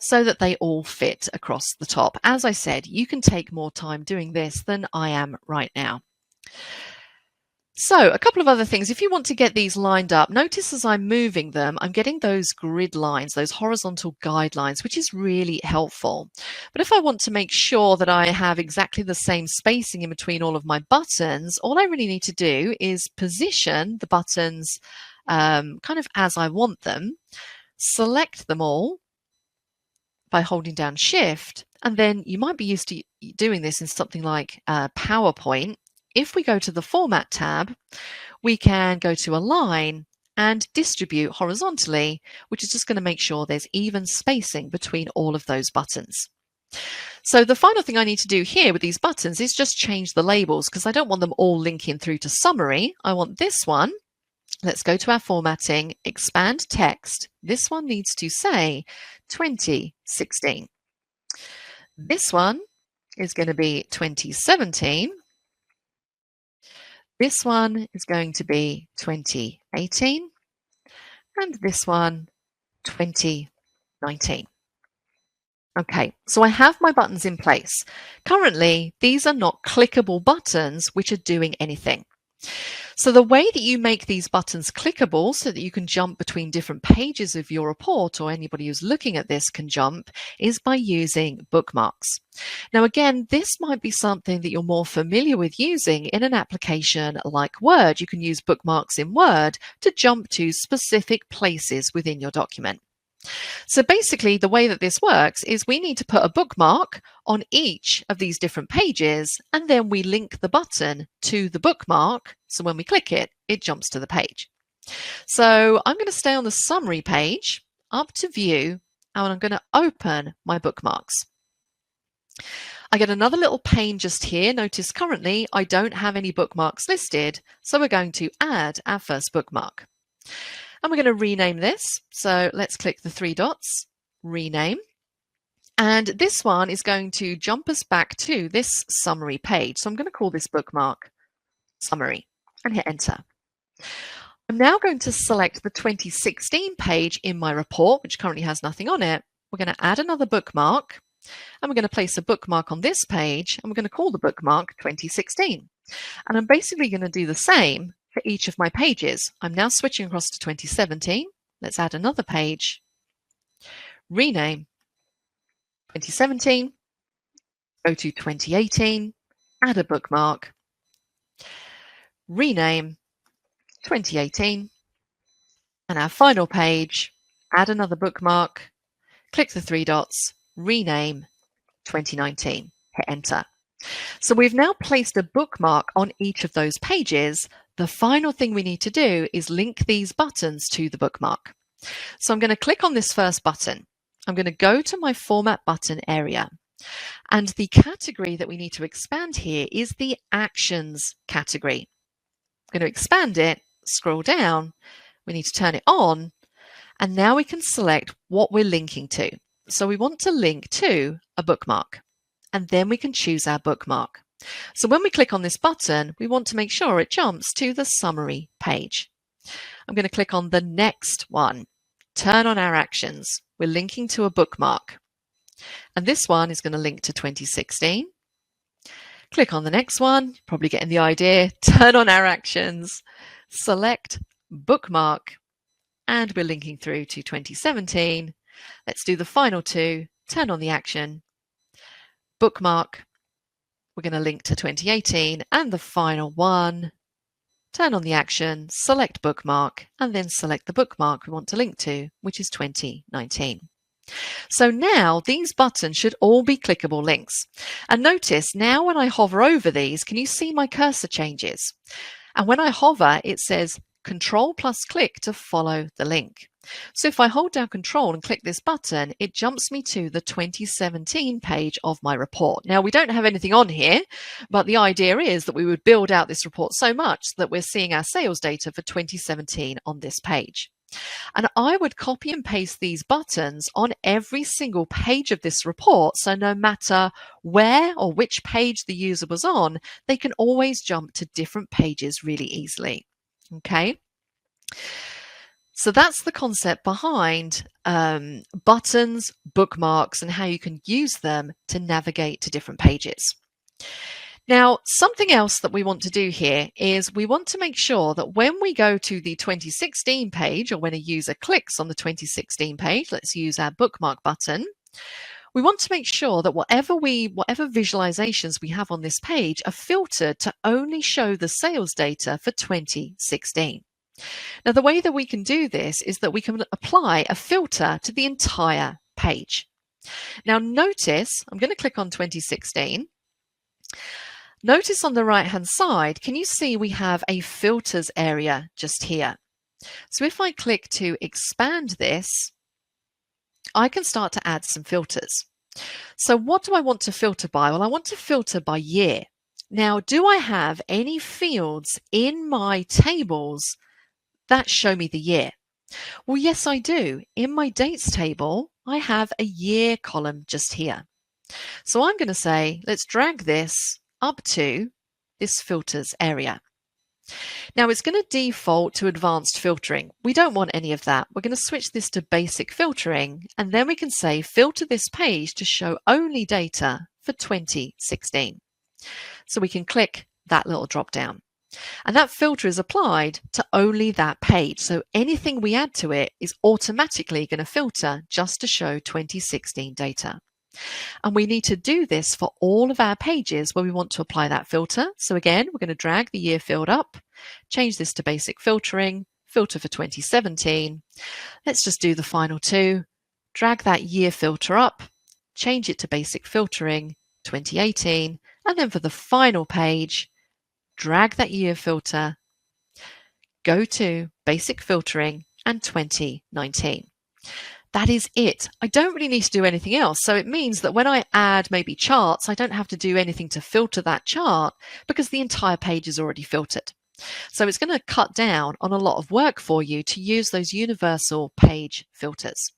C: so that they all fit across the top. As I said, you can take more time doing this than I am right now. So a couple of other things. If you want to get these lined up, notice as I'm moving them, I'm getting those grid lines, those horizontal guidelines, which is really helpful. But if I want to make sure that I have exactly the same spacing in between all of my buttons, all I really need to do is position the buttons kind of as I want them, select them all by holding down Shift, and then you might be used to doing this in something like PowerPoint. If we go to the Format tab, we can go to Align and Distribute horizontally, which is just going to make sure there's even spacing between all of those buttons. So the final thing I need to do here with these buttons is just change the labels because I don't want them all linking through to summary. I want this one. Let's go to our formatting, expand text. This one needs to say 2016. This one is going to be 2017. This one is going to be 2018, and this one 2019. Okay, so I have my buttons in place. Currently, these are not clickable buttons which are doing anything. So the way that you make these buttons clickable so that you can jump between different pages of your report, or anybody who's looking at this can jump, is by using bookmarks. Now again, this might be something that you're more familiar with using in an application like Word. You can use bookmarks in Word to jump to specific places within your document. So basically the way that this works is we need to put a bookmark on each of these different pages, and then we link the button to the bookmark. So when we click it, it jumps to the page. So I'm going to stay on the summary page, up to view, and I'm going to open my bookmarks. I get another little pane just here. Notice currently I don't have any bookmarks listed, so we're going to add our first bookmark. And we're going to rename this. So let's click the 3 dots, rename. And this one is going to jump us back to this summary page. So I'm going to call this bookmark summary and hit enter. I'm now going to select the 2016 page in my report, which currently has nothing on it. We're going to add another bookmark, and we're going to place a bookmark on this page, and we're going to call the bookmark 2016. And I'm basically going to do the same for each of my pages. I'm now switching across to 2017. Let's add another page, rename 2017, go to 2018, add a bookmark, rename 2018, and our final page, add another bookmark, click the three dots, rename 2019, hit enter. So we've now placed a bookmark on each of those pages. The final thing we need to do is link these buttons to the bookmark. So I'm going to click on this first button. I'm going to go to my Format Button area. And the category that we need to expand here is the Actions category. I'm going to expand it, scroll down, we need to turn it on, and now we can select what we're linking to. So we want to link to a bookmark, and then we can choose our bookmark. So when we click on this button, we want to make sure it jumps to the summary page. I'm going to click on the next one, turn on our actions. We're linking to a bookmark. And this one is going to link to 2016. Click on the next one, probably getting the idea, turn on our actions, select bookmark, and we're linking through to 2017. Let's do the final two, turn on the action, bookmark, we're going to link to 2018, and the final one, turn on the action, select bookmark, and then select the bookmark we want to link to, which is 2019. So now these buttons should all be clickable links. And notice now when I hover over these, can you see my cursor changes? And when I hover, it says Control plus click to follow the link. So if I hold down Control and click this button, it jumps me to the 2017 page of my report. Now we don't have anything on here, but the idea is that we would build out this report so much that we're seeing our sales data for 2017 on this page. And I would copy and paste these buttons on every single page of this report. So no matter where or which page the user was on, they can always jump to different pages really easily. Okay. So that's the concept behind buttons, bookmarks, and how you can use them to navigate to different pages. Now, something else that we want to do here is we want to make sure that when we go to the 2016 page, or when a user clicks on the 2016 page, let's use our bookmark button, we want to make sure that whatever visualizations we have on this page are filtered to only show the sales data for 2016. Now, the way that we can do this is that we can apply a filter to the entire page. Now, notice, I'm going to click on 2016. Notice on the right-hand side, can you see we have a filters area just here? So if I click to expand this, I can start to add some filters. So what do I want to filter by? Well, I want to filter by year. Now, do I have any fields in my tables that show me the year? Well, yes, I do. In my dates table, I have a year column just here. So I'm going to say, let's drag this up to this filters area. Now it's going to default to advanced filtering. We don't want any of that. We're going to switch this to basic filtering, and then we can say filter this page to show only data for 2016. So we can click that little drop down. And that filter is applied to only that page. So anything we add to it is automatically going to filter just to show 2016 data. And we need to do this for all of our pages where we want to apply that filter. So again, we're going to drag the year field up, change this to basic filtering, filter for 2017. Let's just do the final two. Drag that year filter up, change it to basic filtering, 2018. And then for the final page, drag that year filter, go to basic filtering and 2019. That is it. I don't really need to do anything else. So it means that when I add maybe charts, I don't have to do anything to filter that chart because the entire page is already filtered. So it's going to cut down on a lot of work for you to use those universal page filters.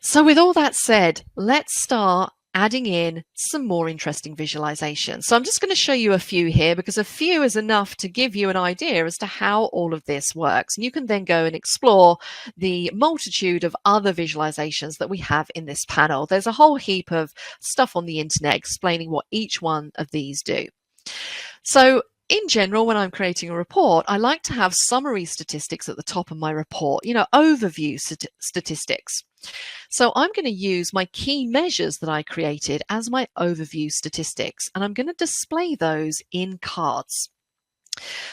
C: So with all that said, let's start adding in some more interesting visualizations. So I'm just going to show you a few here because a few is enough to give you an idea as to how all of this works. And you can then go and explore the multitude of other visualizations that we have in this panel. There's a whole heap of stuff on the internet explaining what each one of these do. So in general, when I'm creating a report, I like to have summary statistics at the top of my report, overview statistics. So I'm going to use my key measures that I created as my overview statistics, and I'm going to display those in cards.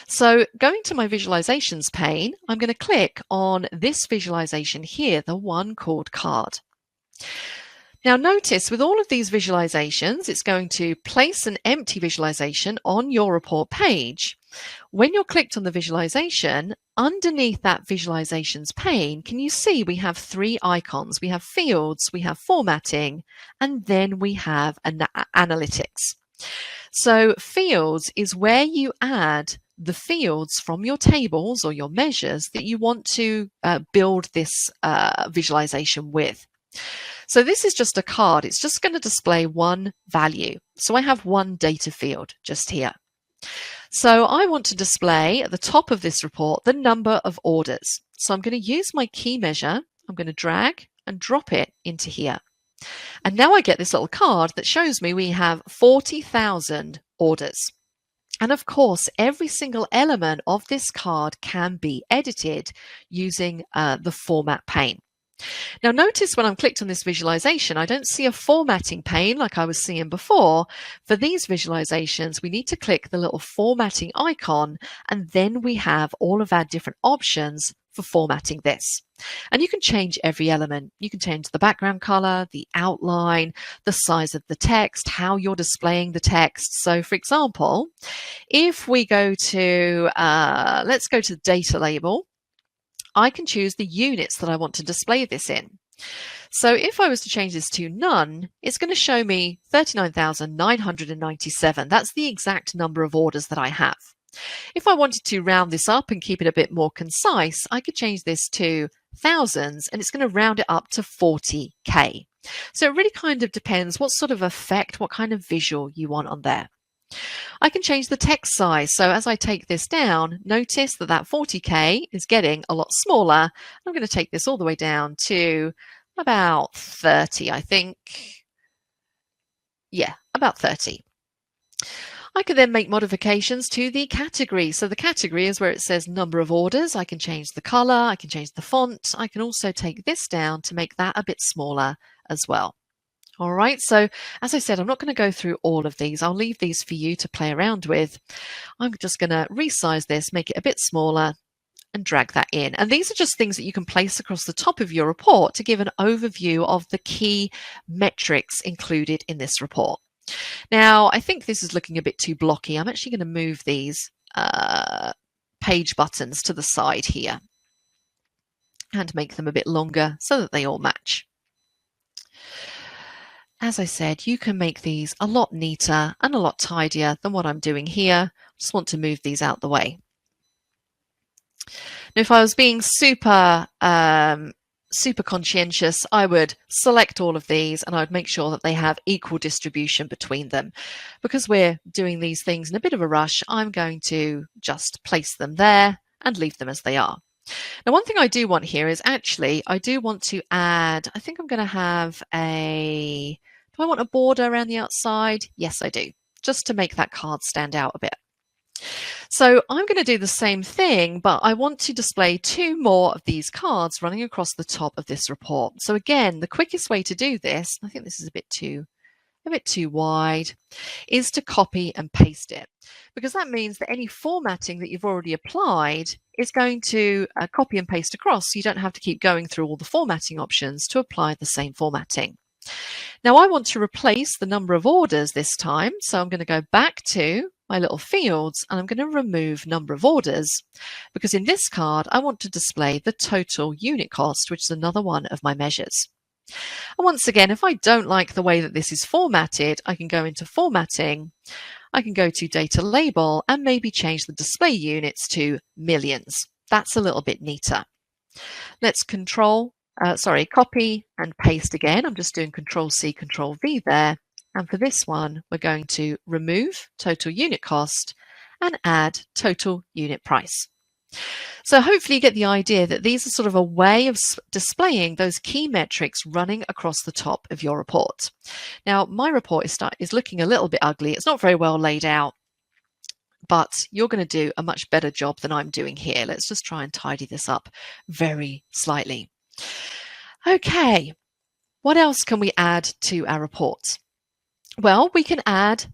C: So going to my visualizations pane, I'm going to click on this visualization here, the one called card. Now notice with all of these visualizations, it's going to place an empty visualization on your report page. When you're clicked on the visualization, underneath that visualizations pane, can you see we have three icons? We have fields, we have formatting, and then we have analytics. So fields is where you add the fields from your tables or your measures that you want to build this visualization with. So this is just a card. It's just going to display one value. So I have one data field just here. So I want to display at the top of this report the number of orders. So I'm going to use my key measure. I'm going to drag and drop it into here. And now I get this little card that shows me we have 40,000 orders. And of course, every single element of this card can be edited using the format pane. Now notice when I'm clicked on this visualization, I don't see a formatting pane like I was seeing before. For these visualizations, we need to click the little formatting icon, and then we have all of our different options for formatting this. And you can change every element. You can change the background color, the outline, the size of the text, how you're displaying the text. So for example, if we go to, let's go to the data label, I can choose the units that I want to display this in. So if I was to change this to none, it's going to show me 39,997. That's the exact number of orders that I have. If I wanted to round this up and keep it a bit more concise, I could change this to thousands, and it's going to round it up to 40K. So it really kind of depends what sort of effect, what kind of visual you want on there. I can change the text size. So as I take this down, notice that that 40K is getting a lot smaller. I'm going to take this all the way down to about 30, I think. Yeah, about 30. I can then make modifications to the category. So the category is where it says number of orders. I can change the color, I can change the font. I can also take this down to make that a bit smaller as well. All right, so as I said, I'm not going to go through all of these. I'll leave these for you to play around with. I'm just going to resize this, make it a bit smaller, and drag that in. And these are just things that you can place across the top of your report to give an overview of the key metrics included in this report. Now, I think this is looking a bit too blocky. I'm actually going to move these page buttons to the side here and make them a bit longer so that they all match. As I said, you can make these a lot neater and a lot tidier than what I'm doing here. I just want to move these out the way. Now, if I was being super conscientious, I would select all of these and I would make sure that they have equal distribution between them. Because we're doing these things in a bit of a rush, I'm going to just place them there and leave them as they are. Now, one thing I do want here is actually, I do want to add, I think I'm going to have do I want a border around the outside? Yes, I do, just to make that card stand out a bit. So I'm going to do the same thing, but I want to display two more of these cards running across the top of this report. So again, the quickest way to do this, I think this is a bit too wide, is to copy and paste it, because that means that any formatting that you've already applied is going to copy and paste across, so you don't have to keep going through all the formatting options to apply the same formatting. Now I want to replace the number of orders this time, so I'm going to go back to my little fields and I'm going to remove number of orders, because in this card I want to display the total unit cost, which is another one of my measures. And once again, if I don't like the way that this is formatted, I can go into formatting, I can go to data label and maybe change the display units to millions. That's a little bit neater. Let's copy and paste again. I'm just doing Control-C, Control-V there. And for this one, we're going to remove total unit cost and add total unit price. So hopefully you get the idea that these are sort of a way of displaying those key metrics running across the top of your report. Now, my report is looking a little bit ugly. It's not very well laid out, but you're going to do a much better job than I'm doing here. Let's just try and tidy this up very slightly. Okay, what else can we add to our report? Well, we can add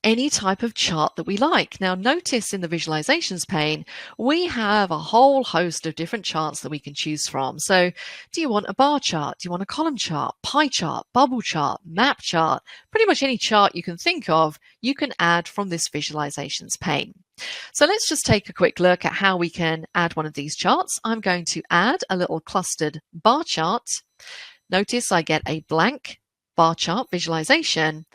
C: any type of chart that we like. Now notice in the visualizations pane, we have a whole host of different charts that we can choose from. So do you want a bar chart? Do you want a column chart, pie chart, bubble chart, map chart? Pretty much any chart you can think of, you can add from this visualizations pane. So let's just take a quick look at how we can add one of these charts. I'm going to add a little clustered bar chart. Notice I get a blank bar chart visualization.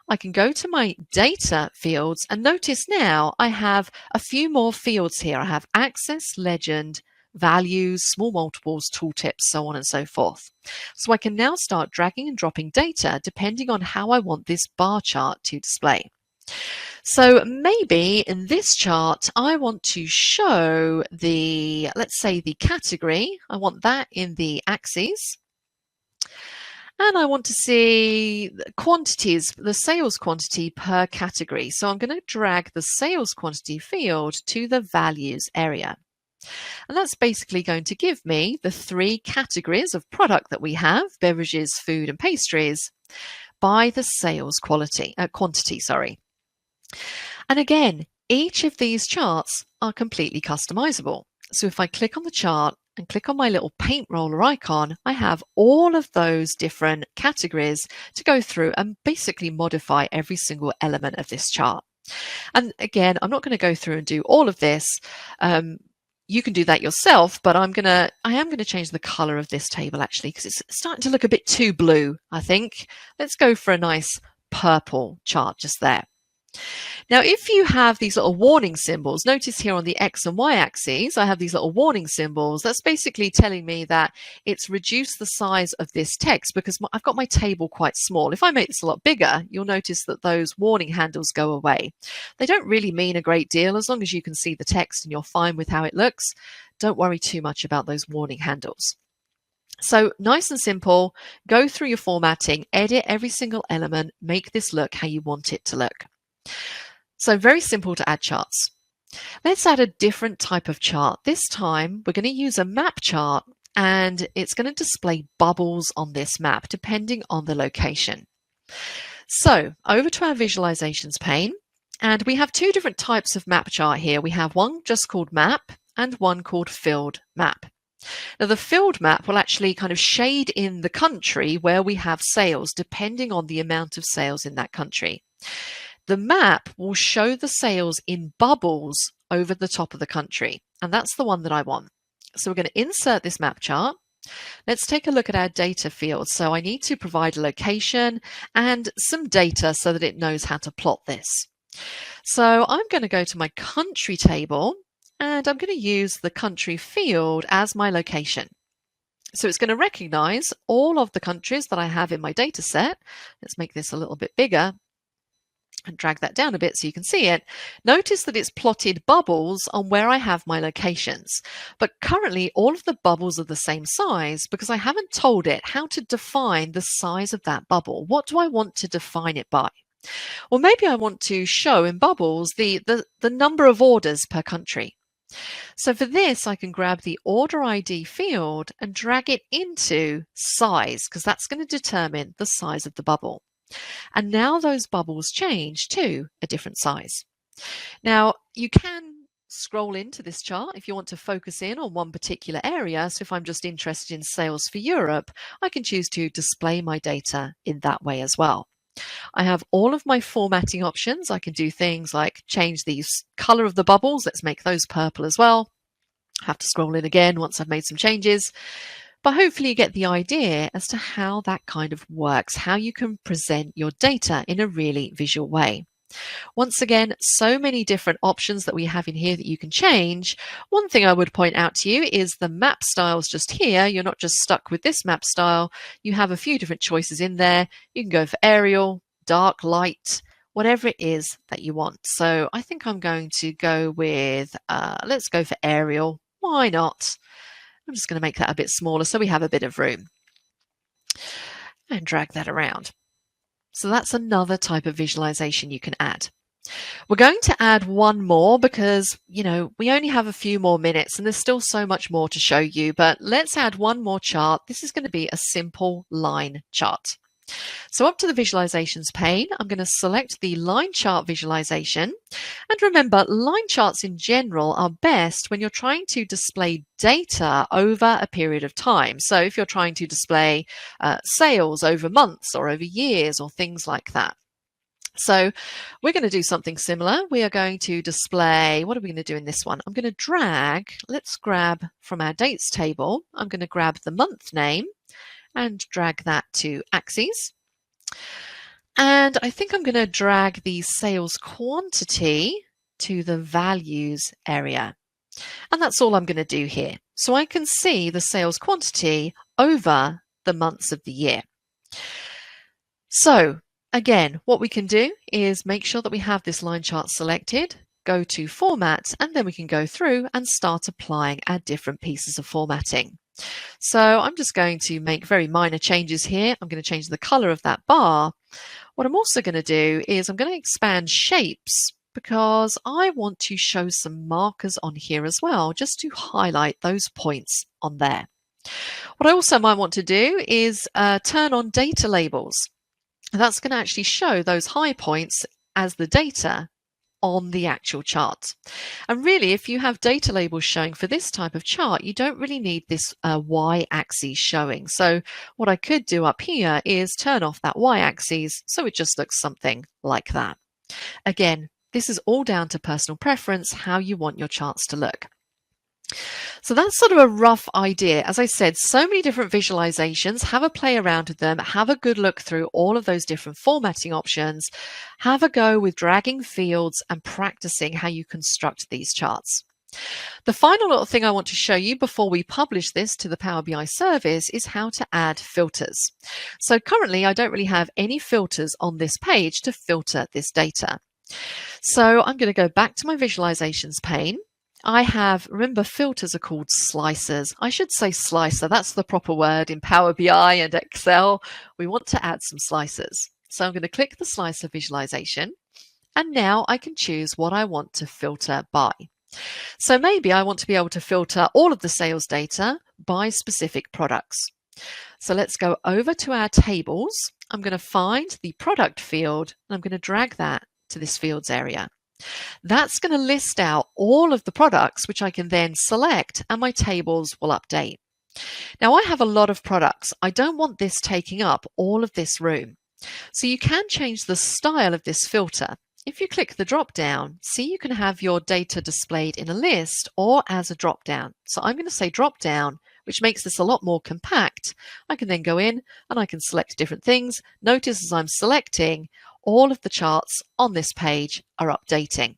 C: I can go to my data fields and notice now I have a few more fields here. I have axis, legend, values, small multiples, tooltips, so on and so forth. So I can now start dragging and dropping data depending on how I want this bar chart to display. So maybe in this chart, I want to show the, let's say the category. I want that in the axes. And I want to see the quantities, the sales quantity per category. So I'm going to drag the sales quantity field to the values area. And that's basically going to give me the 3 categories of product that we have, beverages, food, and pastries, by the sales quantity. And again, each of these charts are completely customizable. So if I click on the chart and click on my little paint roller icon, I have all of those different categories to go through and basically modify every single element of this chart. And again, I'm not going to go through and do all of this. You can do that yourself, but I am going to change the color of this table actually, because it's starting to look a bit too blue, I think. Let's go for a nice purple chart just there. Now, if you have these little warning symbols, notice here on the X and Y axes, I have these little warning symbols. That's basically telling me that it's reduced the size of this text because I've got my table quite small. If I make this a lot bigger, you'll notice that those warning handles go away. They don't really mean a great deal as long as you can see the text and you're fine with how it looks. Don't worry too much about those warning handles. So nice and simple, go through your formatting, edit every single element, make this look how you want it to look. So very simple to add charts. Let's add a different type of chart. This time we're going to use a map chart and it's going to display bubbles on this map depending on the location. So over to our visualizations pane, and we have 2 different types of map chart here. We have one just called map and one called filled map. Now the filled map will actually kind of shade in the country where we have sales depending on the amount of sales in that country. The map will show the sales in bubbles over the top of the country, and that's the one that I want. So we're going to insert this map chart. Let's take a look at our data field. So I need to provide a location and some data so that it knows how to plot this. So I'm going to go to my country table and I'm going to use the country field as my location. So it's going to recognize all of the countries that I have in my data set. Let's make this a little bit bigger and drag that down a bit so you can see it. Notice that it's plotted bubbles on where I have my locations. But currently all of the bubbles are the same size because I haven't told it how to define the size of that bubble. What do I want to define it by? Well, maybe I want to show in bubbles the number of orders per country. So for this, I can grab the order ID field and drag it into size because that's going to determine the size of the bubble. And now those bubbles change to a different size. Now you can scroll into this chart if you want to focus in on one particular area. So if I'm just interested in sales for Europe, I can choose to display my data in that way as well. I have all of my formatting options. I can do things like change the color of the bubbles. Let's make those purple as well. I have to scroll in again once I've made some changes. But hopefully you get the idea as to how that kind of works, how you can present your data in a really visual way. Once again, so many different options that we have in here that you can change. One thing I would point out to you is the map styles just here. You're not just stuck with this map style. You have a few different choices in there. You can go for Arial, dark, light, whatever it is that you want. So I think I'm going to go with, let's go for Arial. Why not? I'm just going to make that a bit smaller so we have a bit of room and drag that around. So that's another type of visualization you can add. We're going to add one more because, you know, we only have a few more minutes and there's still so much more to show you, but let's add one more chart. This is going to be a simple line chart. So up to the visualizations pane, I'm going to select the line chart visualization. And remember, line charts in general are best when you're trying to display data over a period of time. So if you're trying to display sales over months or over years or things like that. So we're going to do something similar. We are going to display, what are we going to do in this one? I'm going to drag, let's grab from our dates table, I'm going to grab the month name and drag that to axes. And I think I'm going to drag the sales quantity to the values area. And that's all I'm going to do here. So I can see the sales quantity over the months of the year. So again, what we can do is make sure that we have this line chart selected, go to Format, and then we can go through and start applying our different pieces of formatting. So I'm just going to make very minor changes here. I'm going to change the color of that bar. What I'm also going to do is I'm going to expand shapes because I want to show some markers on here as well, just to highlight those points on there. What I also might want to do is turn on data labels. That's going to actually show those high points as the data on the actual chart. And really, if you have data labels showing for this type of chart, you don't really need this y-axis showing. So what I could do up here is turn off that y-axis so it just looks something like that. Again, this is all down to personal preference, how you want your charts to look. So that's sort of a rough idea. As I said, so many different visualizations. Have a play around with them. Have a good look through all of those different formatting options. Have a go with dragging fields and practicing how you construct these charts. The final little thing I want to show you before we publish this to the Power BI service is how to add filters. So currently, I don't really have any filters on this page to filter this data. So I'm going to go back to my visualizations pane. I have, remember, filters are called slicers. I should say slicer. That's the proper word in Power BI and Excel. We want to add some slicers. So I'm going to click the slicer visualization. And now I can choose what I want to filter by. So maybe I want to be able to filter all of the sales data by specific products. So let's go over to our tables. I'm going to find the product field and I'm going to drag that to this fields area. That's going to list out all of the products which I can then select and my tables will update. Now I have a lot of products. I don't want this taking up all of this room. So you can change the style of this filter. If you click the drop down, see you can have your data displayed in a list or as a drop down. So I'm going to say drop down, which makes this a lot more compact. I can then go in and I can select different things. Notice as I'm selecting, all of the charts on this page are updating.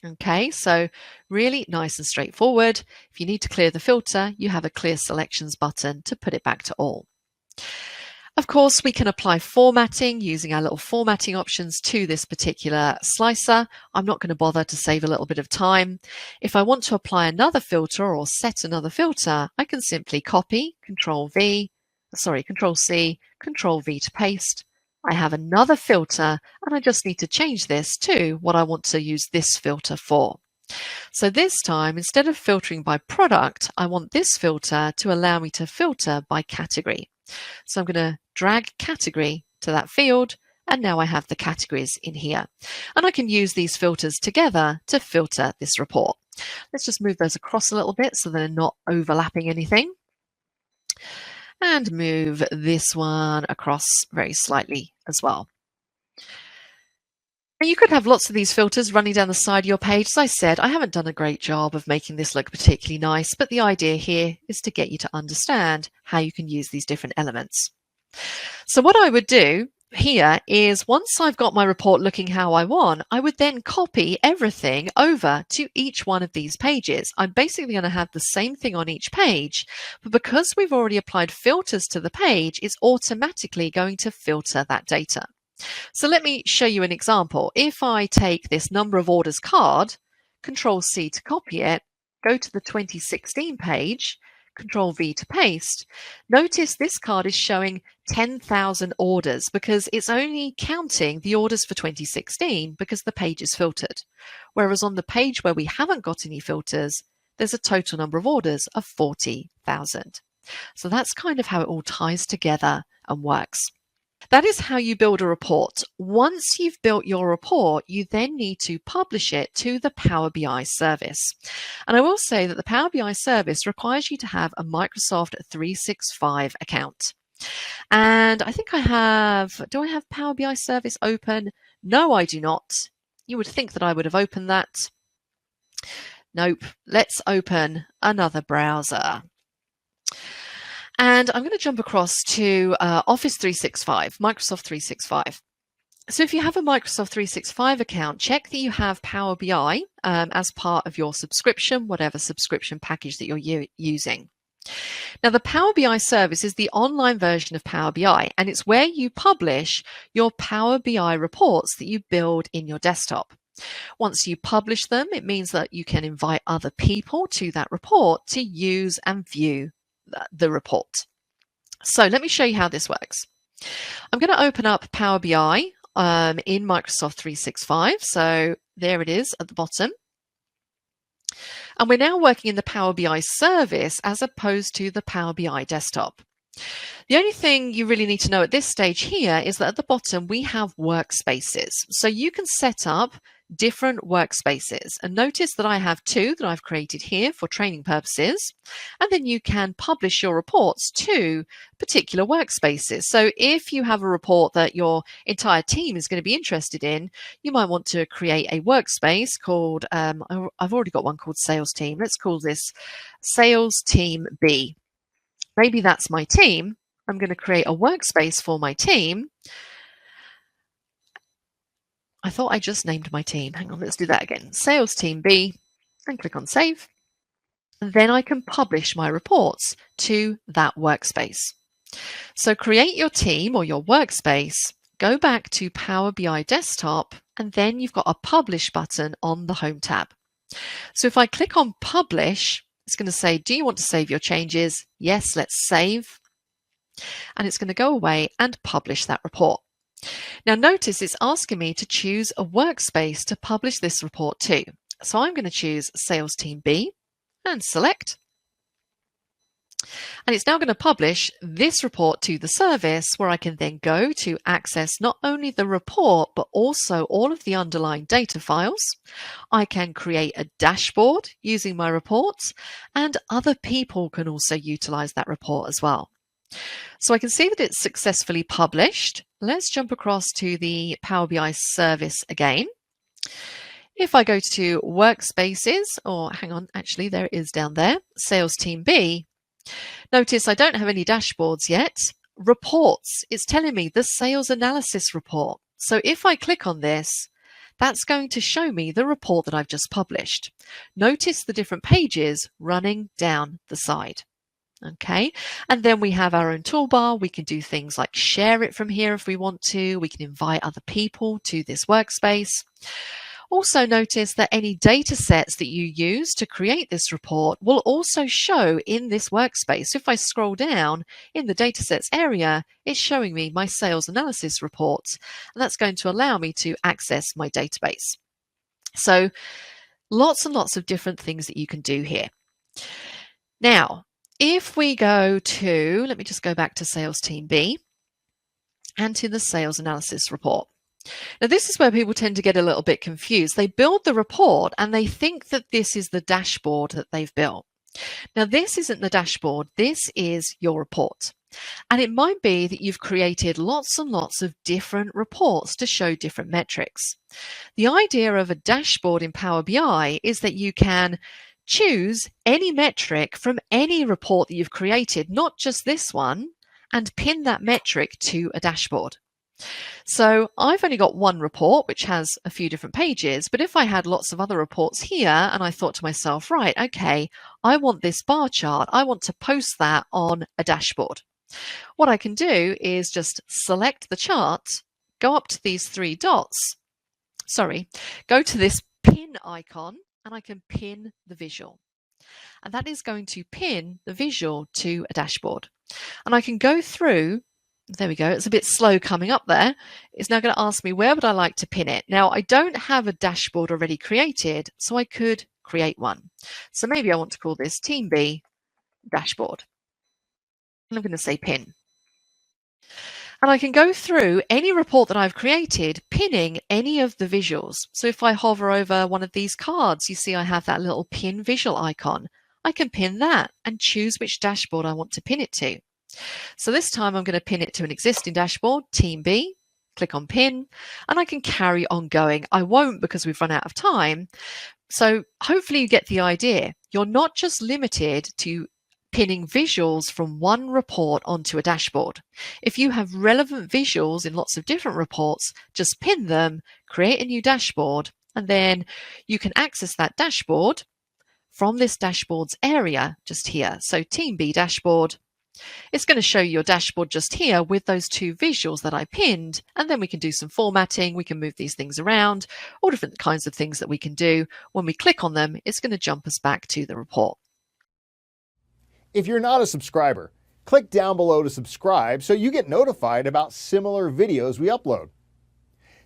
C: Okay, so really nice and straightforward. If you need to clear the filter, you have a clear selections button to put it back to all. Of course, we can apply formatting using our little formatting options to this particular slicer. I'm not going to bother to save a little bit of time. If I want to apply another filter or set another filter, I can simply copy, Control C, Control V to paste. I have another filter and I just need to change this to what I want to use this filter for. So this time, instead of filtering by product, I want this filter to allow me to filter by category. So I'm going to drag category to that field and now I have the categories in here. And I can use these filters together to filter this report. Let's just move those across a little bit so they're not overlapping anything. And move this one across very slightly as well. And you could have lots of these filters running down the side of your page. As I said, I haven't done a great job of making this look particularly nice, but the idea here is to get you to understand how you can use these different elements. So what I would do here is once I've got my report looking how I want, I would then copy everything over to each one of these pages. I'm basically going to have the same thing on each page, but because we've already applied filters to the page, it's automatically going to filter that data. So let me show you an example. If I take this number of orders card, Control C to copy it, go to the 2016 page, Control V to paste, notice this card is showing 10,000 orders because it's only counting the orders for 2016 because the page is filtered. Whereas on the page where we haven't got any filters, there's a total number of orders of 40,000. So that's kind of how it all ties together and works. That is how you build a report. Once you've built your report, you then need to publish it to the Power BI service. And I will say that the Power BI service requires you to have a Microsoft 365 account. And I think I have, do I have Power BI service open? No, I do not. You would think that I would have opened that. Nope. Let's open another browser. And I'm going to jump across to Office 365, Microsoft 365. So if you have a Microsoft 365 account, check that you have Power BI as part of your subscription, whatever subscription package that you're using. Now, the Power BI service is the online version of Power BI, and it's where you publish your Power BI reports that you build in your desktop. Once you publish them, it means that you can invite other people to that report to use and view the report. So let me show you how this works. I'm going to open up Power BI in Microsoft 365. So there it is at the bottom. And we're now working in the Power BI service as opposed to the Power BI desktop. The only thing you really need to know at this stage here is that at the bottom we have workspaces. So you can set up different workspaces, and notice that I have two that I've created here for training purposes, and then you can publish your reports to particular workspaces. So if you have a report that your entire team is going to be interested in, you might want to create a workspace called, I've already got one called Sales Team. Let's call this Sales Team B. Maybe that's my team. I'm going to create a workspace for my team. I thought I just named my team. Hang on, let's do that again. Sales Team B, and click on Save. And then I can publish my reports to that workspace. So create your team or your workspace, go back to Power BI Desktop, and then you've got a Publish button on the Home tab. So if I click on Publish, it's going to say, do you want to save your changes? Yes, let's save. And it's going to go away and publish that report. Now notice it's asking me to choose a workspace to publish this report to. So I'm going to choose Sales Team B and select. And it's now going to publish this report to the service, where I can then go to access not only the report, but also all of the underlying data files. I can create a dashboard using my reports, and other people can also utilize that report as well. So I can see that it's successfully published. Let's jump across to the Power BI service again. If I go to Workspaces, or hang on, actually there it is down there, Sales Team B, notice I don't have any dashboards yet. Reports, it's telling me the sales analysis report. So if I click on this, that's going to show me the report that I've just published. Notice the different pages running down the side. Okay, and then we have our own toolbar. We can do things like share it from here if we want to. We can invite other people to this workspace. Also notice that any data sets that you use to create this report will also show in this workspace. So if I scroll down in the datasets area, it's showing me my sales analysis reports, and that's going to allow me to access my database. So lots and lots of different things that you can do here. Now, if we go to, let me just go back to Sales Team B and to the sales analysis report. Now, this is where people tend to get a little bit confused. They build the report and they think that this is the dashboard that they've built. Now, this isn't the dashboard. This is your report. And it might be that you've created lots and lots of different reports to show different metrics. The idea of a dashboard in Power BI is that you can choose any metric from any report that you've created, not just this one, and pin that metric to a dashboard. So I've only got one report, which has a few different pages, but if I had lots of other reports here and I thought to myself, right, okay, I want this bar chart, I want to post that on a dashboard. What I can do is just select the chart, go up to these three dots, go to this pin icon, and I can pin the visual. And that is going to pin the visual to a dashboard. And I can go through, there we go, it's a bit slow coming up there. It's now going to ask me where would I like to pin it. Now, I don't have a dashboard already created, so I could create one. So maybe I want to call this Team B dashboard. And I'm going to say pin. And I can go through any report that I've created, pinning any of the visuals. So if I hover over one of these cards, you see I have that little pin visual icon. I can pin that and choose which dashboard I want to pin it to. So this time I'm going to pin it to an existing dashboard, Team B, click on pin, and I can carry on going. I won't because we've run out of time. So hopefully you get the idea. You're not just limited to pinning visuals from one report onto a dashboard. If you have relevant visuals in lots of different reports, just pin them, create a new dashboard, and then you can access that dashboard from this dashboards area just here. So Team B dashboard. It's going to show you your dashboard just here with those two visuals that I pinned, and then we can do some formatting, we can move these things around, all different kinds of things that we can do. When we click on them, it's going to jump us back to the report.
B: If you're not a subscriber, click down below to subscribe so you get notified about similar videos we upload.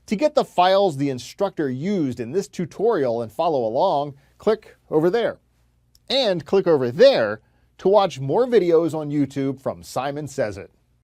B: To get the files the instructor used in this tutorial and follow along, click over there. And click over there to watch more videos on YouTube from Simon Says It.